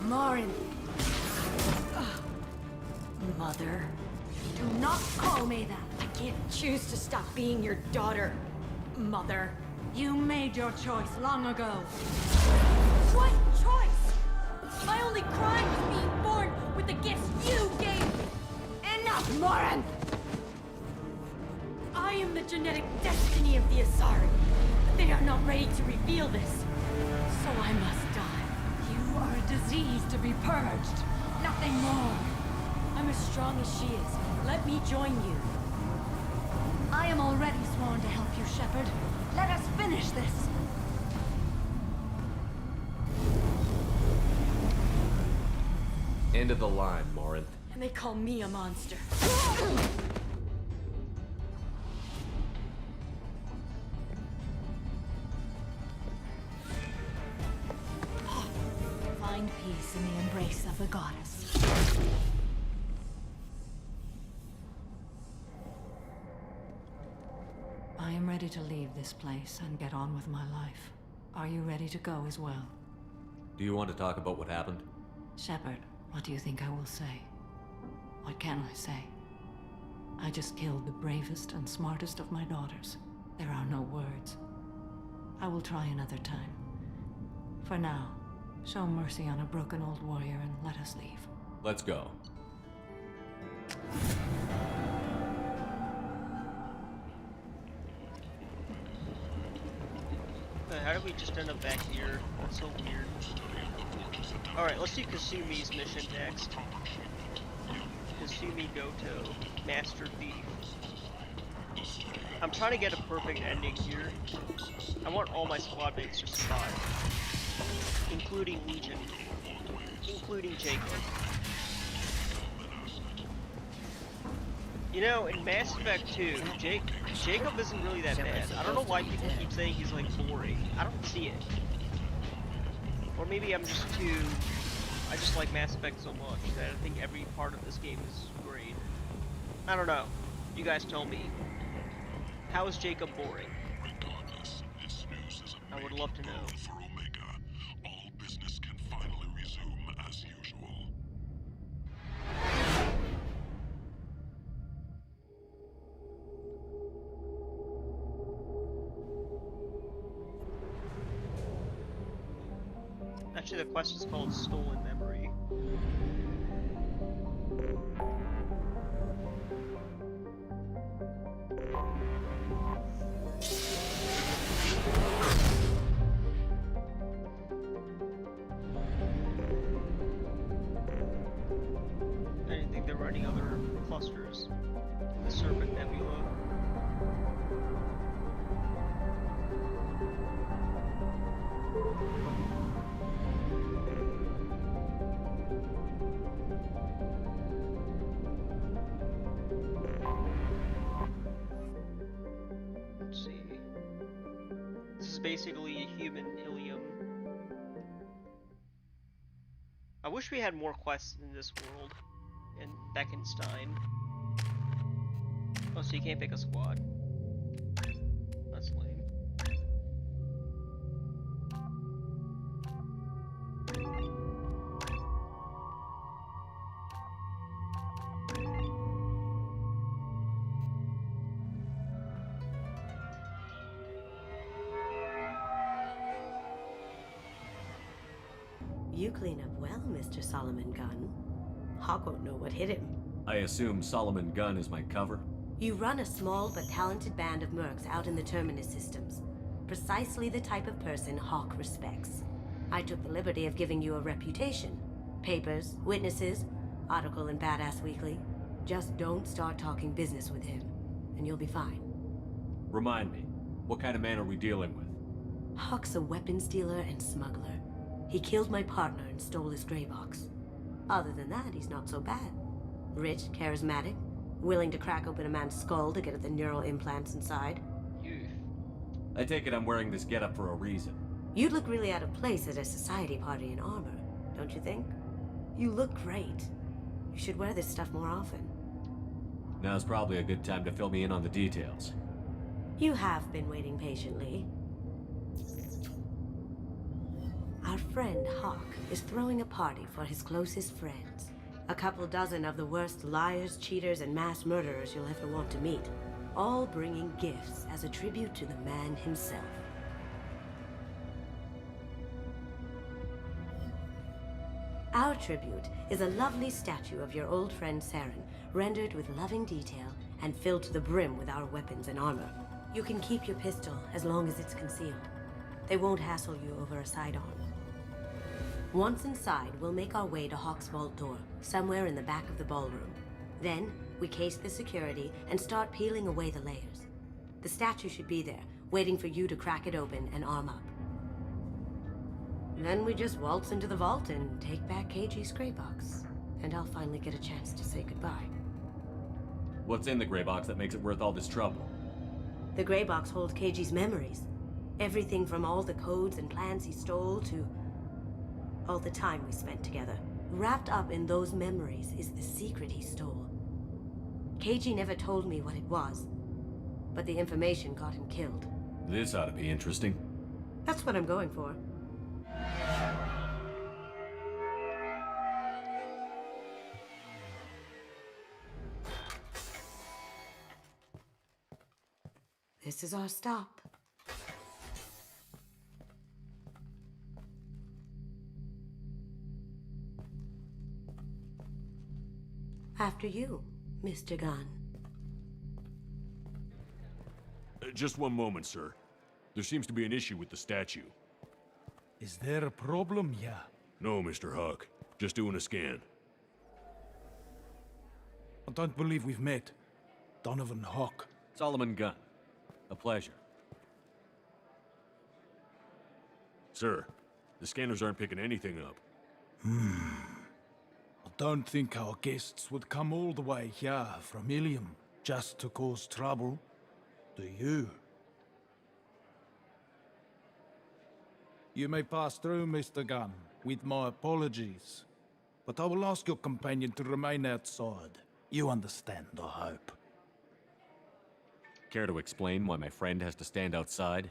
C: Morinth!
K: Mother.
C: Do not call me that!
K: I can't choose to stop being your daughter, Mother.
C: You made your choice long ago.
K: What choice? My only crime was being born with the gifts you gave me.
C: Enough, Morinth!
K: I am the genetic destiny of the Asari. But they are not ready to reveal this. So I must die.
C: You are a disease to be purged. Nothing more.
K: I'm as strong as she is. Let me join you.
C: I am already sworn to help you, Shepard. Let us finish this.
D: End of the line, Morinth.
K: And they call me a monster.
C: Find peace in the embrace of the goddess. I am ready.
J: ready to leave this place and get on with my life. Are you ready to go as well?
D: Do you want to talk about what happened?
J: Shepard, what do you think I will say? What can I say? I just killed the bravest and smartest of my daughters. There are no words. I will try another time. For now, show mercy on a broken old warrior and let us leave.
D: Let's go.
A: How did we just end up back here? That's so weird. Alright, let's do Kasumi's mission next. Kasumi Goto, Master Thief. I'm trying to get a perfect ending here. I want all my squad mates to survive. Including Legion. Including Jacob. You know, in Mass Effect 2, Jacob isn't really that bad. I don't know why people keep saying he's like boring. I don't see it. Or maybe I'm just too... I just like Mass Effect so much that I think every part of this game is great. I don't know. You guys tell me. How is Jacob boring? I would love to know.
G: For Omega, all business can finally resume as usual.
A: Actually, the quest is called Stolen Memory. I didn't think there were any other clusters in the Serpent Nebula. Let's see. This is basically a human Ilium. I wish we had more quests in this world. In Beckenstein. Oh, so you can't pick a squad. That's lame.
S: You clean up well, Mr. Solomon Gunn. Hock won't know what hit him.
D: I assume Solomon Gunn is my cover?
S: You run a small but talented band of mercs out in the Terminus systems. Precisely the type of person Hock respects. I took the liberty of giving you a reputation. Papers, witnesses, article in Badass Weekly. Just don't start talking business with him, and you'll be fine.
D: Remind me, what kind of man are we dealing with?
S: Hock's a weapons dealer and smuggler. He killed my partner and stole his gray box. Other than that, he's not so bad. Rich, charismatic, willing to crack open a man's skull to get at the neural implants inside.
D: I take it I'm wearing this getup for a reason.
S: You'd look really out of place at a society party in armor, don't you think? You look great. You should wear this stuff more often.
D: Now's probably a good time to fill me in on the details.
S: You have been waiting patiently. Our friend Hock is throwing a party for his closest friends. A couple dozen of the worst liars, cheaters, and mass murderers you'll ever want to meet. All bringing gifts as a tribute to the man himself. Our tribute is a lovely statue of your old friend Saren, rendered with loving detail and filled to the brim with our weapons and armor. You can keep your pistol as long as it's concealed. They won't hassle you over a sidearm. Once inside, we'll make our way to Hock's vault door, somewhere in the back of the ballroom. Then, we case the security and start peeling away the layers. The statue should be there, waiting for you to crack it open and arm up. Then we just waltz into the vault and take back KG's gray box. And I'll finally get a chance to say goodbye.
D: What's in the gray box that makes it worth all this trouble?
S: The gray box holds KG's memories. Everything from all the codes and plans he stole to all the time we spent together. Wrapped up in those memories is the secret he stole. KG never told me what it was, but the information got him killed.
D: This ought to be interesting.
S: That's what I'm going for. This is our stop. After you, Mr. Gunn.
T: Just one moment, sir. There seems to be an issue with the statue.
U: Is there a problem here?
T: No, Mr. Hock. Just doing a scan.
U: I don't believe we've met. Donovan Hock.
D: Solomon Gunn. A pleasure.
T: Sir, the scanners aren't picking anything up.
U: I don't think our guests would come all the way here from Ilium just to cause trouble. Do you? You may pass through, Mr. Gunn, with my apologies. But I will ask your companion to remain outside. You understand, I hope.
D: Care to explain why my friend has to stand outside?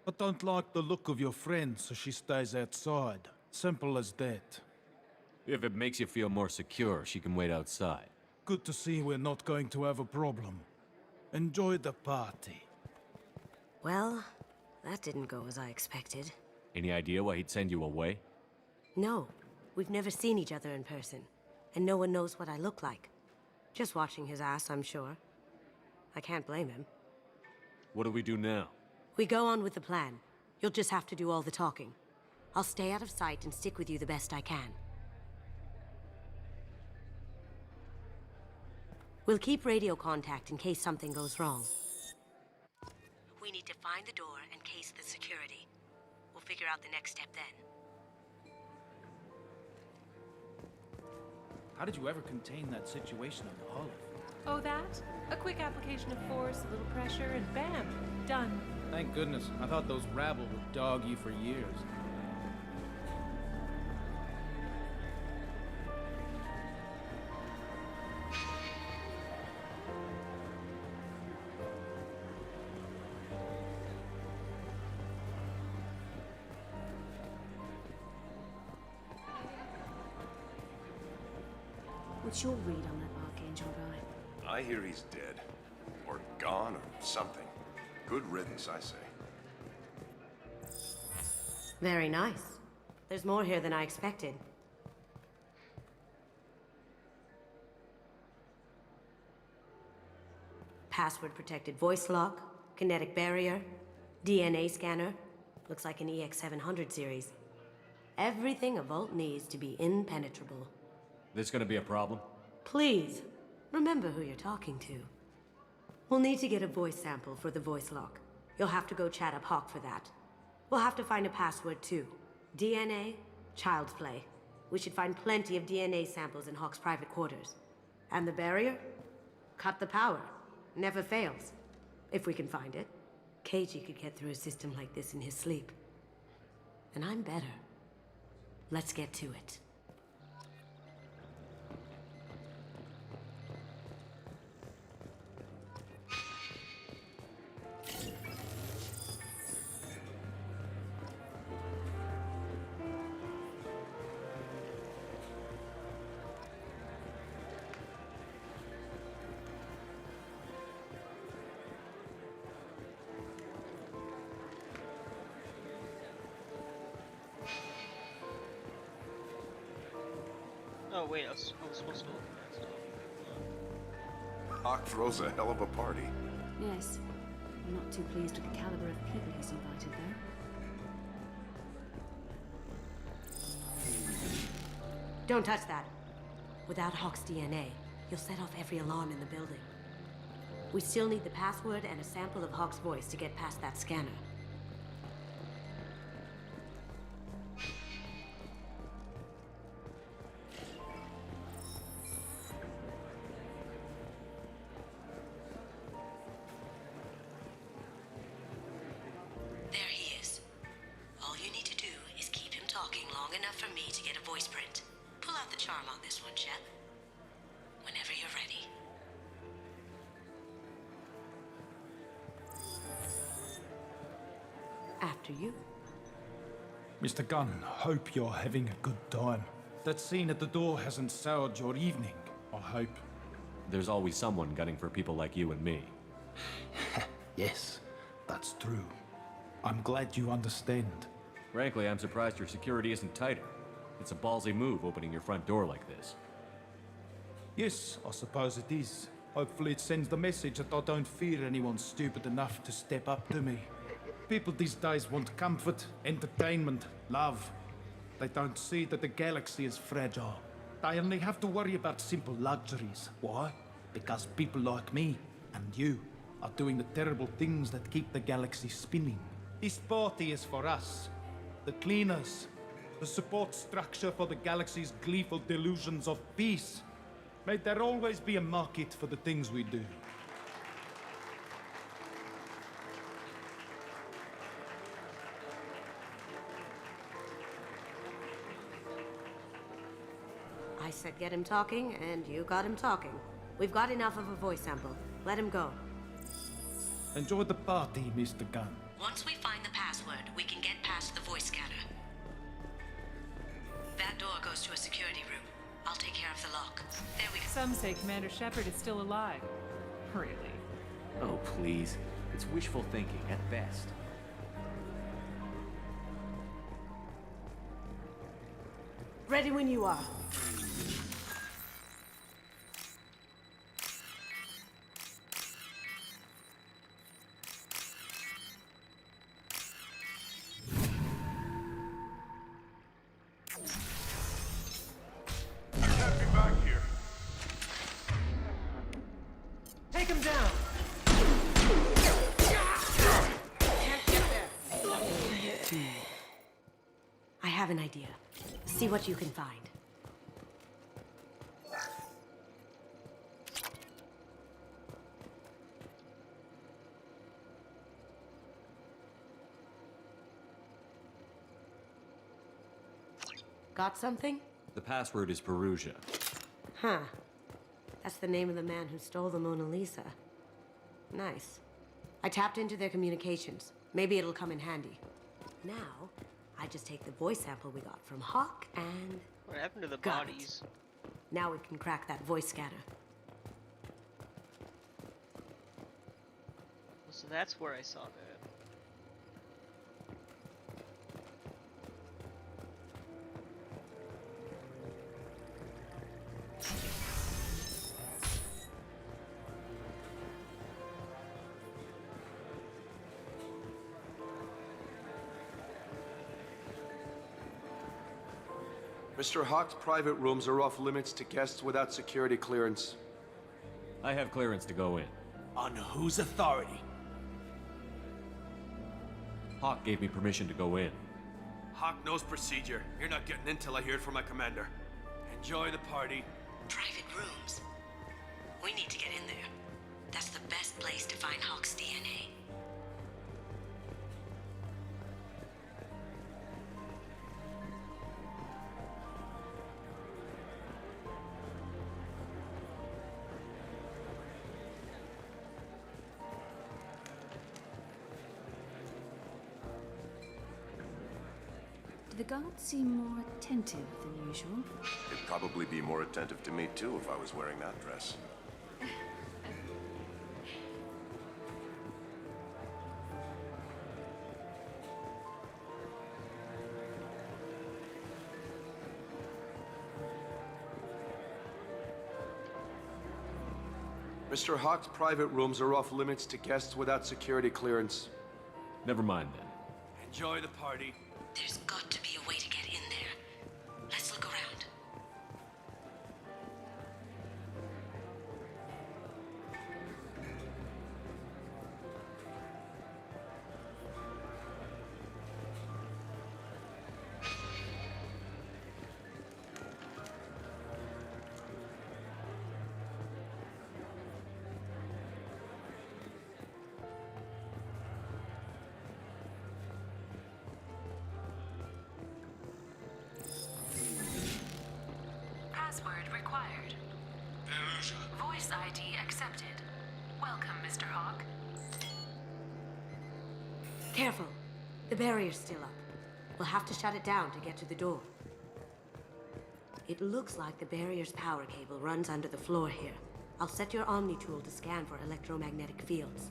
U: I don't like the look of your friend, so she stays outside. Simple as that.
D: If it makes you feel more secure, she can wait outside.
U: Good to see we're not going to have a problem. Enjoy the party.
S: Well, that didn't go as I expected.
D: Any idea why he'd send you away?
S: No, we've never seen each other in person, and no one knows what I look like. Just watching his ass, I'm sure. I can't blame him.
D: What do we do now?
S: We go on with the plan. You'll just have to do all the talking. I'll stay out of sight and stick with you the best I can. We'll keep radio contact in case something goes wrong. We need to find the door and case the security. We'll figure out the next step then.
V: How did you ever contain that situation on the Hollow?
W: Oh, that? A quick application of force, a little pressure, and bam! Done.
V: Thank goodness. I thought those rabble would dog you for years.
C: What's your read on that Archangel guy?
X: I hear he's dead. Or gone, or something. Good riddance, I say.
S: Very nice. There's more here than I expected. Password-protected voice lock, kinetic barrier, DNA scanner. Looks like an EX700 series. Everything a Vault needs to be impenetrable.
D: This gonna be a problem?
S: Please, remember who you're talking to. We'll need to get a voice sample for the voice lock. You'll have to go chat up Hock for that. We'll have to find a password too. DNA, child's play. We should find plenty of DNA samples in Hock's private quarters. And the barrier? Cut the power. Never fails. If we can find it. Keiji could get through a system like this in his sleep. And I'm better. Let's get to it.
A: Oh wait, I was supposed to look at that stuff.
X: Hock throws a hell of a party.
C: Yes. I'm not too pleased with the caliber of people he's invited, though.
S: Don't touch that. Without Hock's DNA, you'll set off every alarm in the building. We still need the password and a sample of Hock's voice to get past that scanner. There he is. All you need to do is keep him talking long enough for me to get a voice print. Pull out the charm on this one, Shep. Whenever you're ready. after you.
U: Mr. Gunn, hope you're having a good time. That scene at the door hasn't soured your evening, I hope.
D: There's always someone gunning for people like you and me.
U: Yes, that's true. I'm glad you understand.
D: Frankly, I'm surprised your security isn't tighter. It's a ballsy move opening your front door like this.
U: Yes, I suppose it is. Hopefully it sends the message that I don't fear anyone stupid enough to step up to me. People these days want comfort, entertainment, love. They don't see that the galaxy is fragile. They only have to worry about simple luxuries. Why? Because people like me and you are doing the terrible things that keep the galaxy spinning. This party is for us, the cleaners, the support structure for the galaxy's gleeful delusions of peace. May there always be a market for the things we do.
S: I said get him talking, and you got him talking. We've got enough of a voice sample. Let him go.
U: Enjoy the party, Mr. Gunn.
L: Once we find the password, we can get past the voice scanner. That door goes to a security room. I'll take care of the lock. There we go.
W: Some say Commander Shepard is still alive. Really?
B: Oh, please. It's wishful thinking at best.
S: Ready when you are.
X: Get me back here.
M: Take him down! Can't get there.
S: I have an idea. See what you can find. Got something?
D: The password is Perugia.
S: Huh. That's the name of the man who stole the Mona Lisa. Nice. I tapped into their communications. Maybe it'll come in handy. Now, I just take the voice sample we got from Hock and...
A: What happened to the
S: got
A: bodies?
S: it. Now we can crack that voice scanner.
A: So that's where I saw that.
X: Mr. Hock's private rooms are off limits to guests without security clearance.
D: I have clearance to go in.
U: On whose authority?
D: Hock gave me permission to go in.
X: Hock knows procedure. You're not getting in till I hear it from my commander. Enjoy the party.
L: Private rooms. We need to get in there. That's the best place to find Hock's DNA.
J: Do the guards seem more attentive than usual?
X: They'd probably be more attentive to me too if I was wearing that dress. Mr. Hock's private rooms are off limits to guests without security clearance.
D: Never mind then.
X: Enjoy the party.
L: There's got to be a way to get in there. Let's look around.
O: Password required. Voice ID accepted. Welcome, Mr. Hock.
S: Careful. The barrier's still up. We'll have to shut it down to get to the door. It looks like the barrier's power cable runs under the floor here. I'll set your Omni tool to scan for electromagnetic fields.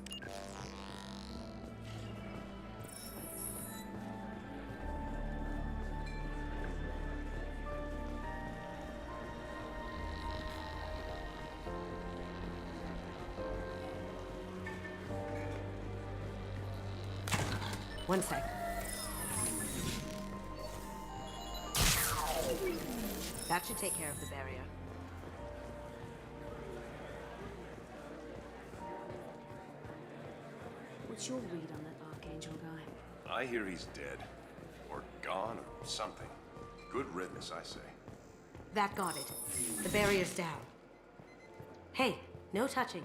S: One sec. That should take care of the barrier.
C: What's your read on that Archangel guy?
R: I hear he's dead. Or gone, or something. Good riddance, I say.
S: That got it. The barrier's down. Hey, no touching.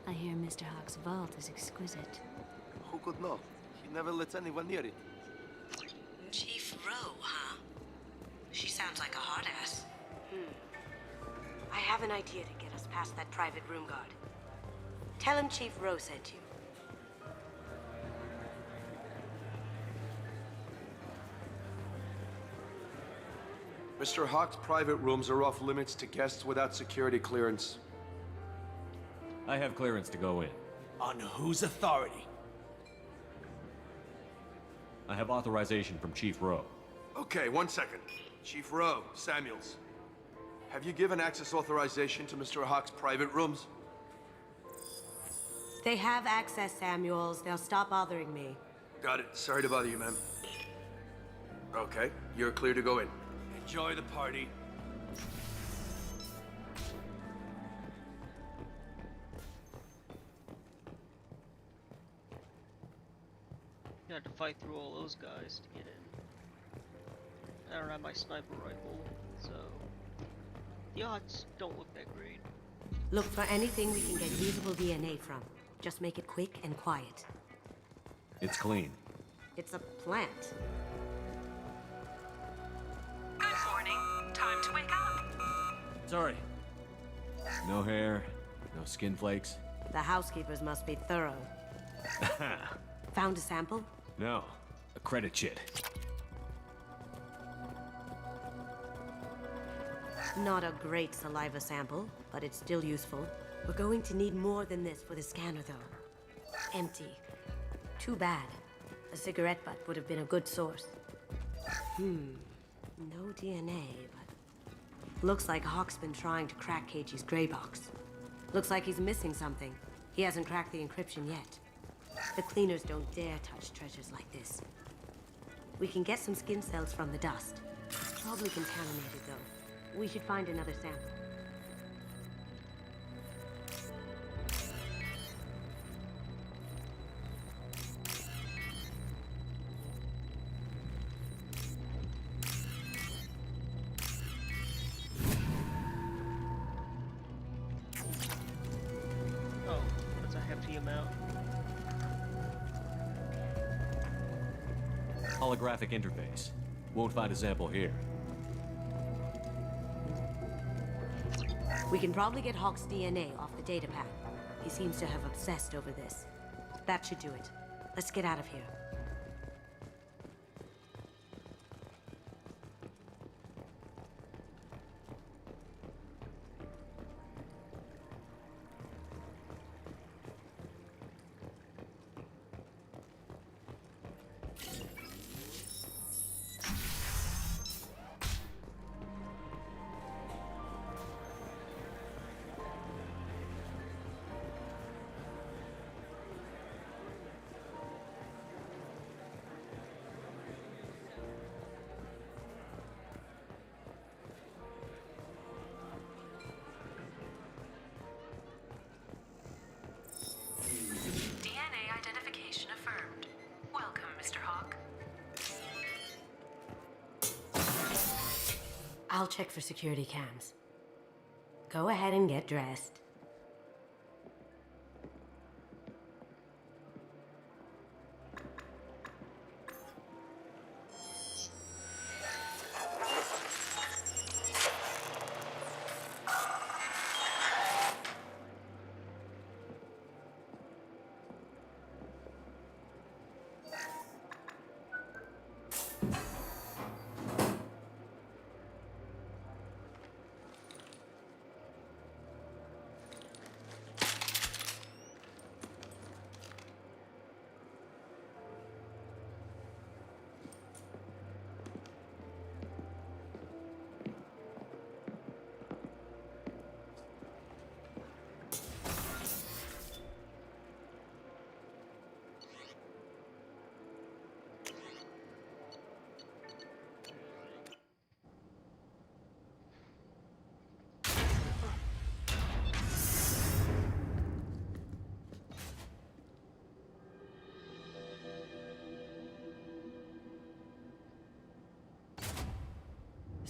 C: I hear Mr. Hock's vault is exquisite.
E: Who could know? He never lets anyone near it.
S: Chief Rowe, huh? She sounds like a hard ass. I have an idea to get us past that private room guard. Tell him Chief Rowe sent you.
X: Mr. Hock's private rooms are off limits to guests without security clearance.
T: I have clearance to go in.
E: On whose authority?
T: I have authorization from Chief Rowe.
X: Okay, 1 second. Chief Rowe, Samuels. Have you given access authorization to Mr. Hock's private rooms?
S: They have access, Samuels. They'll stop bothering me.
X: Got it. Sorry to bother you, ma'am. Okay, you're clear to go in. Enjoy the party.
A: You had to fight through all those guys to get in. I don't have my sniper rifle, so the odds don't look that great.
S: Look for anything we can get usable DNA from. Just make it quick and quiet.
T: It's clean.
S: It's a plant.
L: Good morning. Time to wake up.
T: Sorry. No hair, no skin flakes.
S: The housekeepers must be thorough. Found a sample?
T: No, a credit chit.
S: Not a great saliva sample, but it's still useful. We're going to need more than this for the scanner, though. Empty. Too bad. A cigarette butt would have been a good source. No DNA, but... Looks like Hock's been trying to crack Keiichi's gray box. Looks like he's missing something. He hasn't cracked the encryption yet. The cleaners don't dare touch treasures like this. We can get some skin cells from the dust. It's probably contaminated, though. We should find another sample.
A: Oh, that's a hefty amount.
T: Holographic interface. Won't find a sample here.
S: We can probably get Hock's DNA off the datapad. He seems to have obsessed over this. That should do it. Let's get out of here.
L: DNA identification affirmed. Welcome, Mr. Hock.
S: I'll check for security cams. Go ahead and get dressed.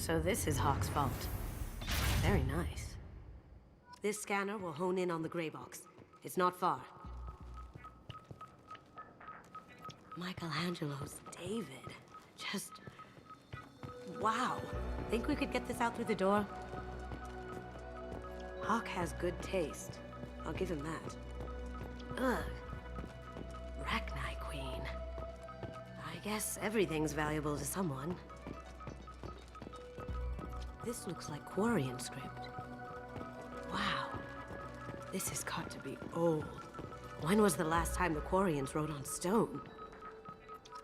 S: So this is Hock's vault. Very nice. This scanner will hone in on the gray box. It's not far. Michelangelo's David. Just... wow. Think we could get this out through the door? Hock has good taste. I'll give him that. Ugh. Rachni Queen. I guess everything's valuable to someone. This looks like Quarian script. Wow. This has got to be old. When was the last time the Quarians wrote on stone?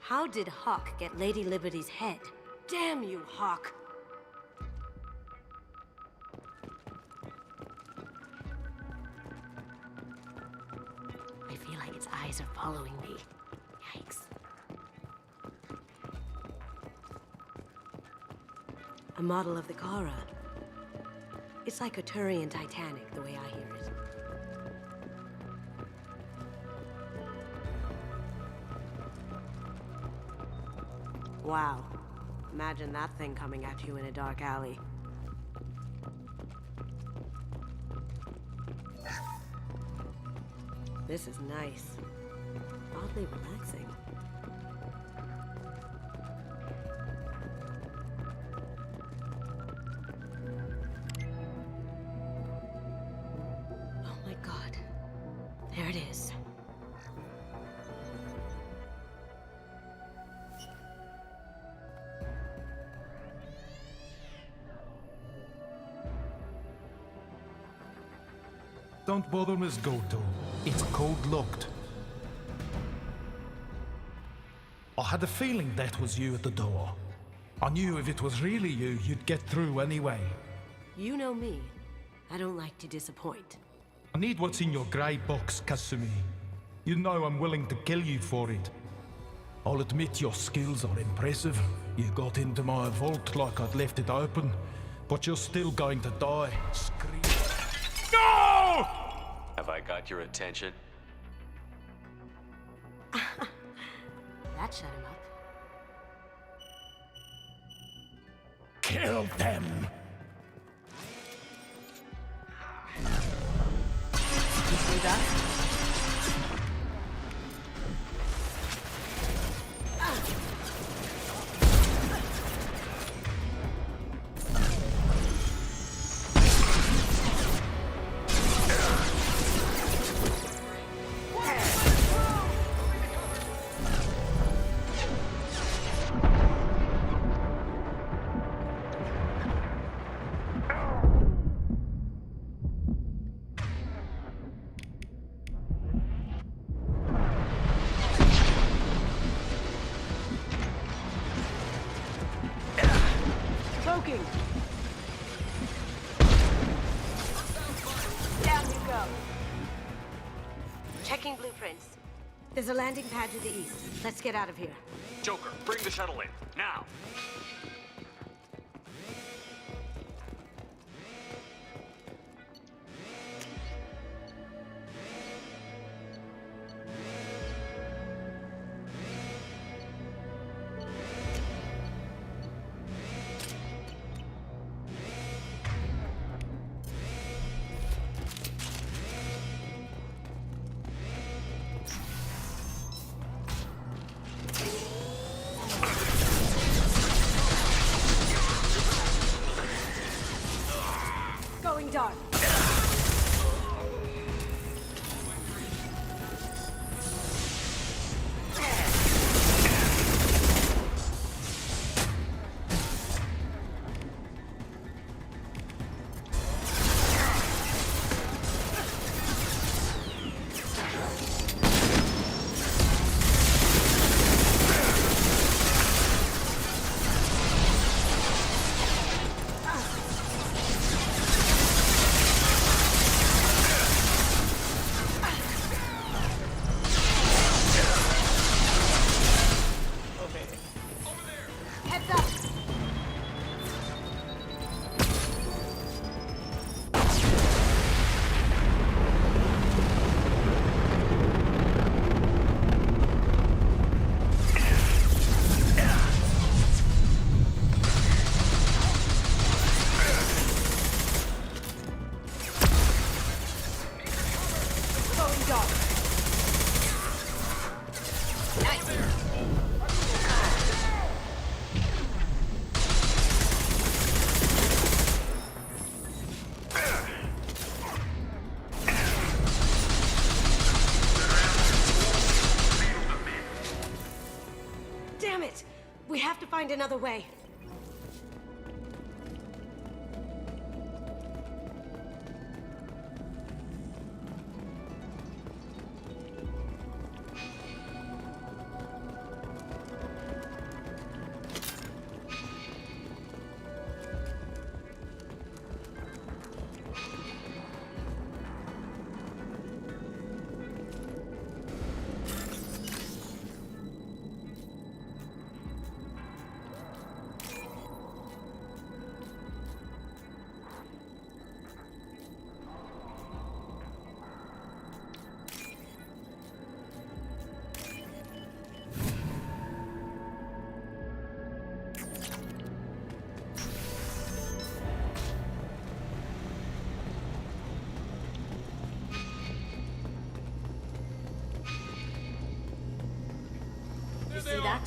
S: How did Hock get Lady Liberty's head? Damn you, Hock! I feel like its eyes are following me. Yikes. A model of the Kara. It's like a Turian Titanic, the way I hear it. Wow. Imagine that thing coming at you in a dark alley. This is nice. Oddly relaxing. Oh my god. There it is.
U: Don't bother, Miss Goto. It's code-locked. I had a feeling that was you at the door. I knew if it was really you, you'd get through anyway.
S: You know me. I don't like to disappoint.
U: I need what's in your grey box, Kasumi. You know I'm willing to kill you for it. I'll admit your skills are impressive. You got into my vault like I'd left it open, but you're still going to die. Scream. No!
D: Have I got your attention?
S: That shut him up.
U: Kill them!
S: You see that? Down you go. Checking blueprints. There's a landing pad to the east. Let's get out of here.
D: Joker, bring the shuttle in, now!
S: Damn it! We have to find another way. You see that?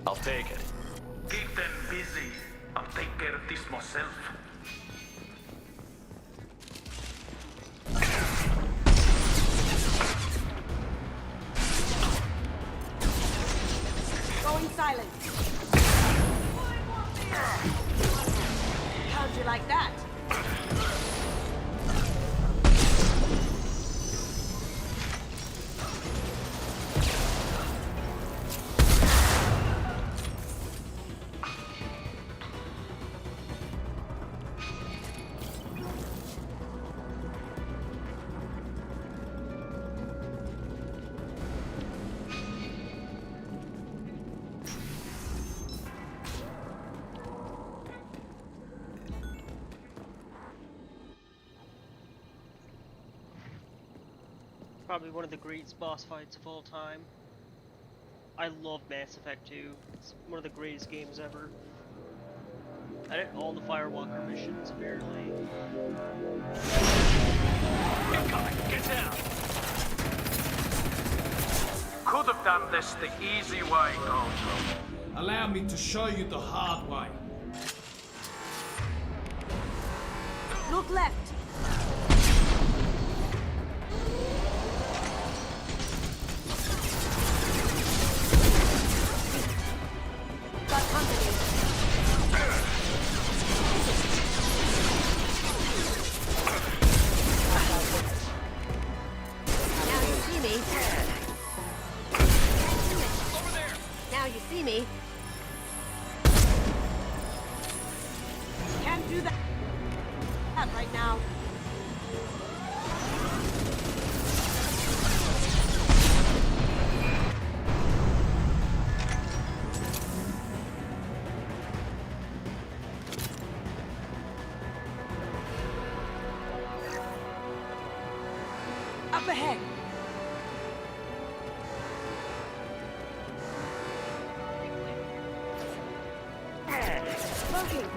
D: I'll take it.
F: Keep them busy. I'll take care of this myself.
S: Going silent. How'd you like that?
A: Probably one of the greatest boss fights of all time. I love Mass Effect 2. It's one of the greatest games ever. I did all the Firewalker missions, apparently.
F: Incoming! Get down! Could have done this the easy way, Gojo.
U: Allow me to show you the hard way.
S: Look left. Got company. Now you see me.
F: Over there!
S: Now you see me. Can't do that right now. Up ahead. Smoking.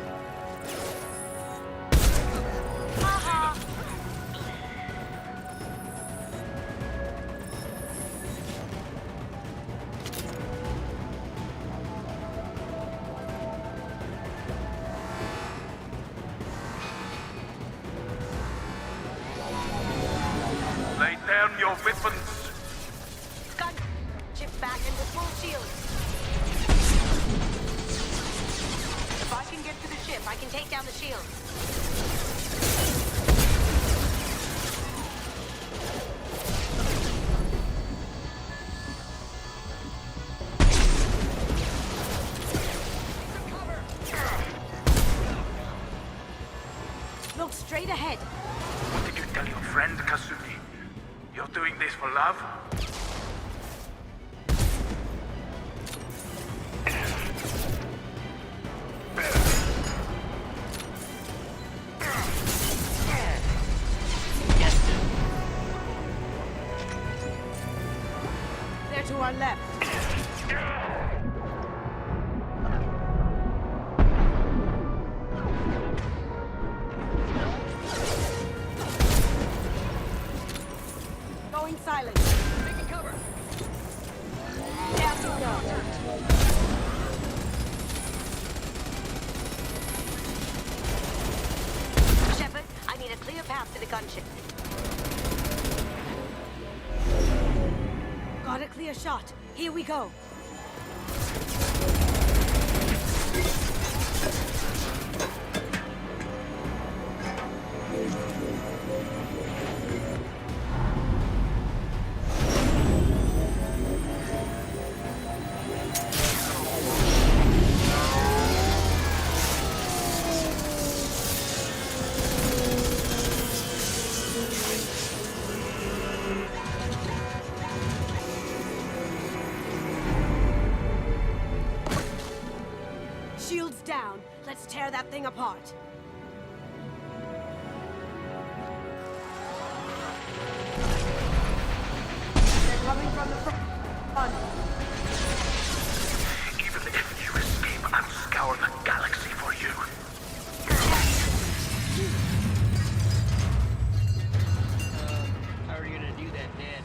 F: Lay down your weapons!
S: Gun. Chip back into full shield. If I can get to the ship, I can take down the shield. Look straight ahead.
F: What did you tell your friend, Kasumi? You're doing this for love?
S: They're to our left. Going silent.
H: Taking cover.
S: Down you go. Shepard, I need a clear path to the gunship. Got a clear shot. Here we go. Shields down. Let's tear that thing apart. They're coming from the front.
F: Even if you escape, I'll scour the galaxy for you.
A: How are you gonna do that, Dad?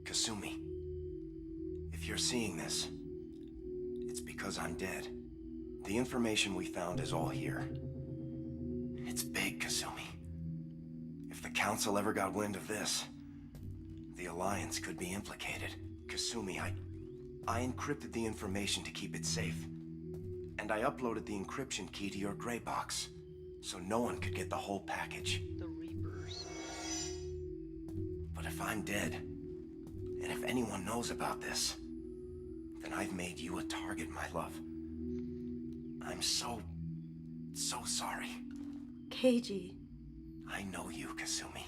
E: Kasumi, if you're seeing this, it's because I'm dead.
I: The information we found is all here. It's big, Kasumi. If the Council ever got wind of this, the Alliance could be implicated. Kasumi, I encrypted the information to keep it safe. And I uploaded the encryption key to your gray box, so no one could get the whole package.
A: The Reapers.
I: But if I'm dead, and if anyone knows about this, then I've made you a target, my love. I'm so sorry.
S: Keiji.
I: I know you, Kasumi.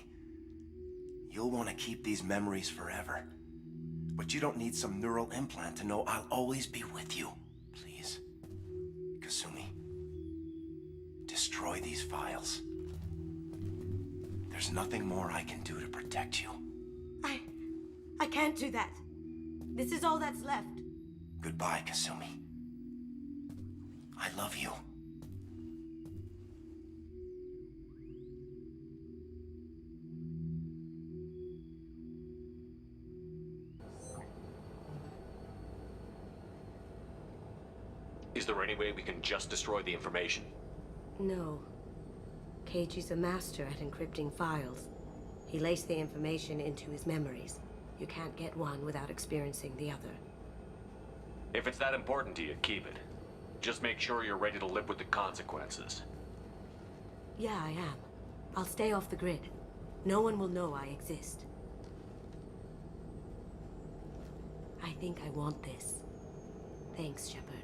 I: You'll want to keep these memories forever. But you don't need some neural implant to know I'll always be with you. Please, Kasumi, destroy these files. There's nothing more I can do to protect you.
S: I can't do that. This is all that's left.
I: Goodbye, Kasumi. I love you.
D: Is there any way we can just destroy the information?
S: No. Keiji's a master at encrypting files. He laced the information into his memories. You can't get one without experiencing the other.
D: If it's that important to you, keep it. Just make sure you're ready to live with the consequences.
S: Yeah, I am. I'll stay off the grid. No one will know I exist. I think I want this. Thanks, Shepard.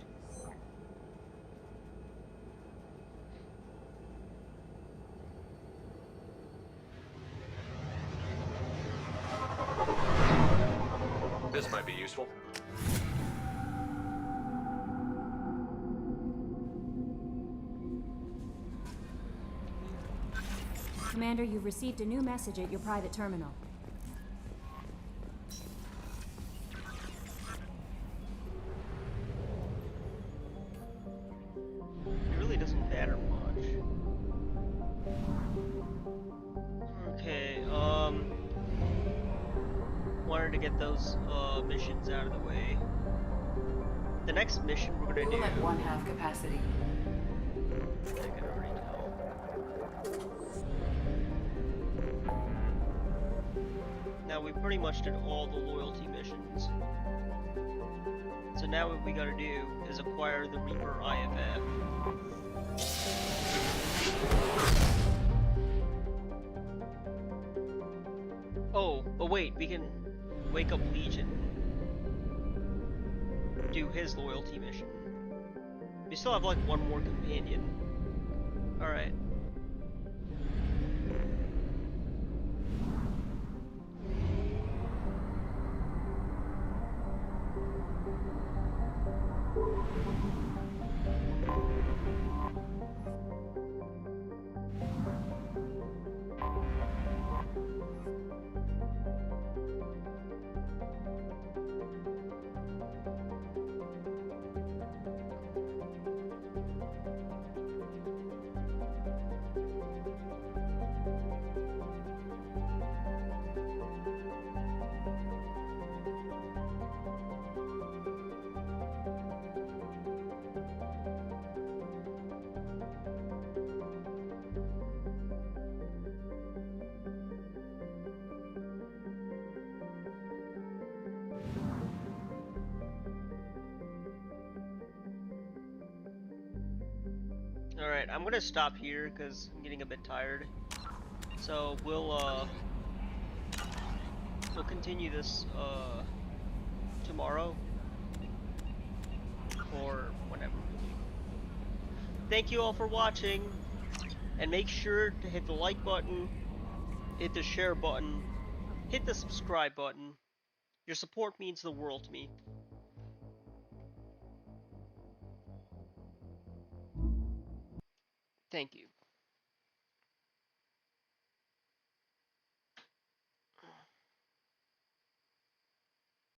D: This might be useful.
N: Commander, you've received a new message at your private terminal.
A: It really doesn't matter much. Okay, wanted to get those missions out of the way. The next mission we're gonna do.
L: At 1/2 capacity.
A: I can already tell. Now we pretty much did all the loyalty missions. So now what we gotta do is acquire the Reaper IFF. Oh, but wait, we can wake up Legion. Do his loyalty mission. We still have like one more companion. Alright. Alright, I'm gonna stop here because I'm getting a bit tired. So we'll continue this tomorrow or whenever. Thank you all for watching, and make sure to hit the like button, hit the share button, hit the subscribe button. Your support means the world to me. Thank you.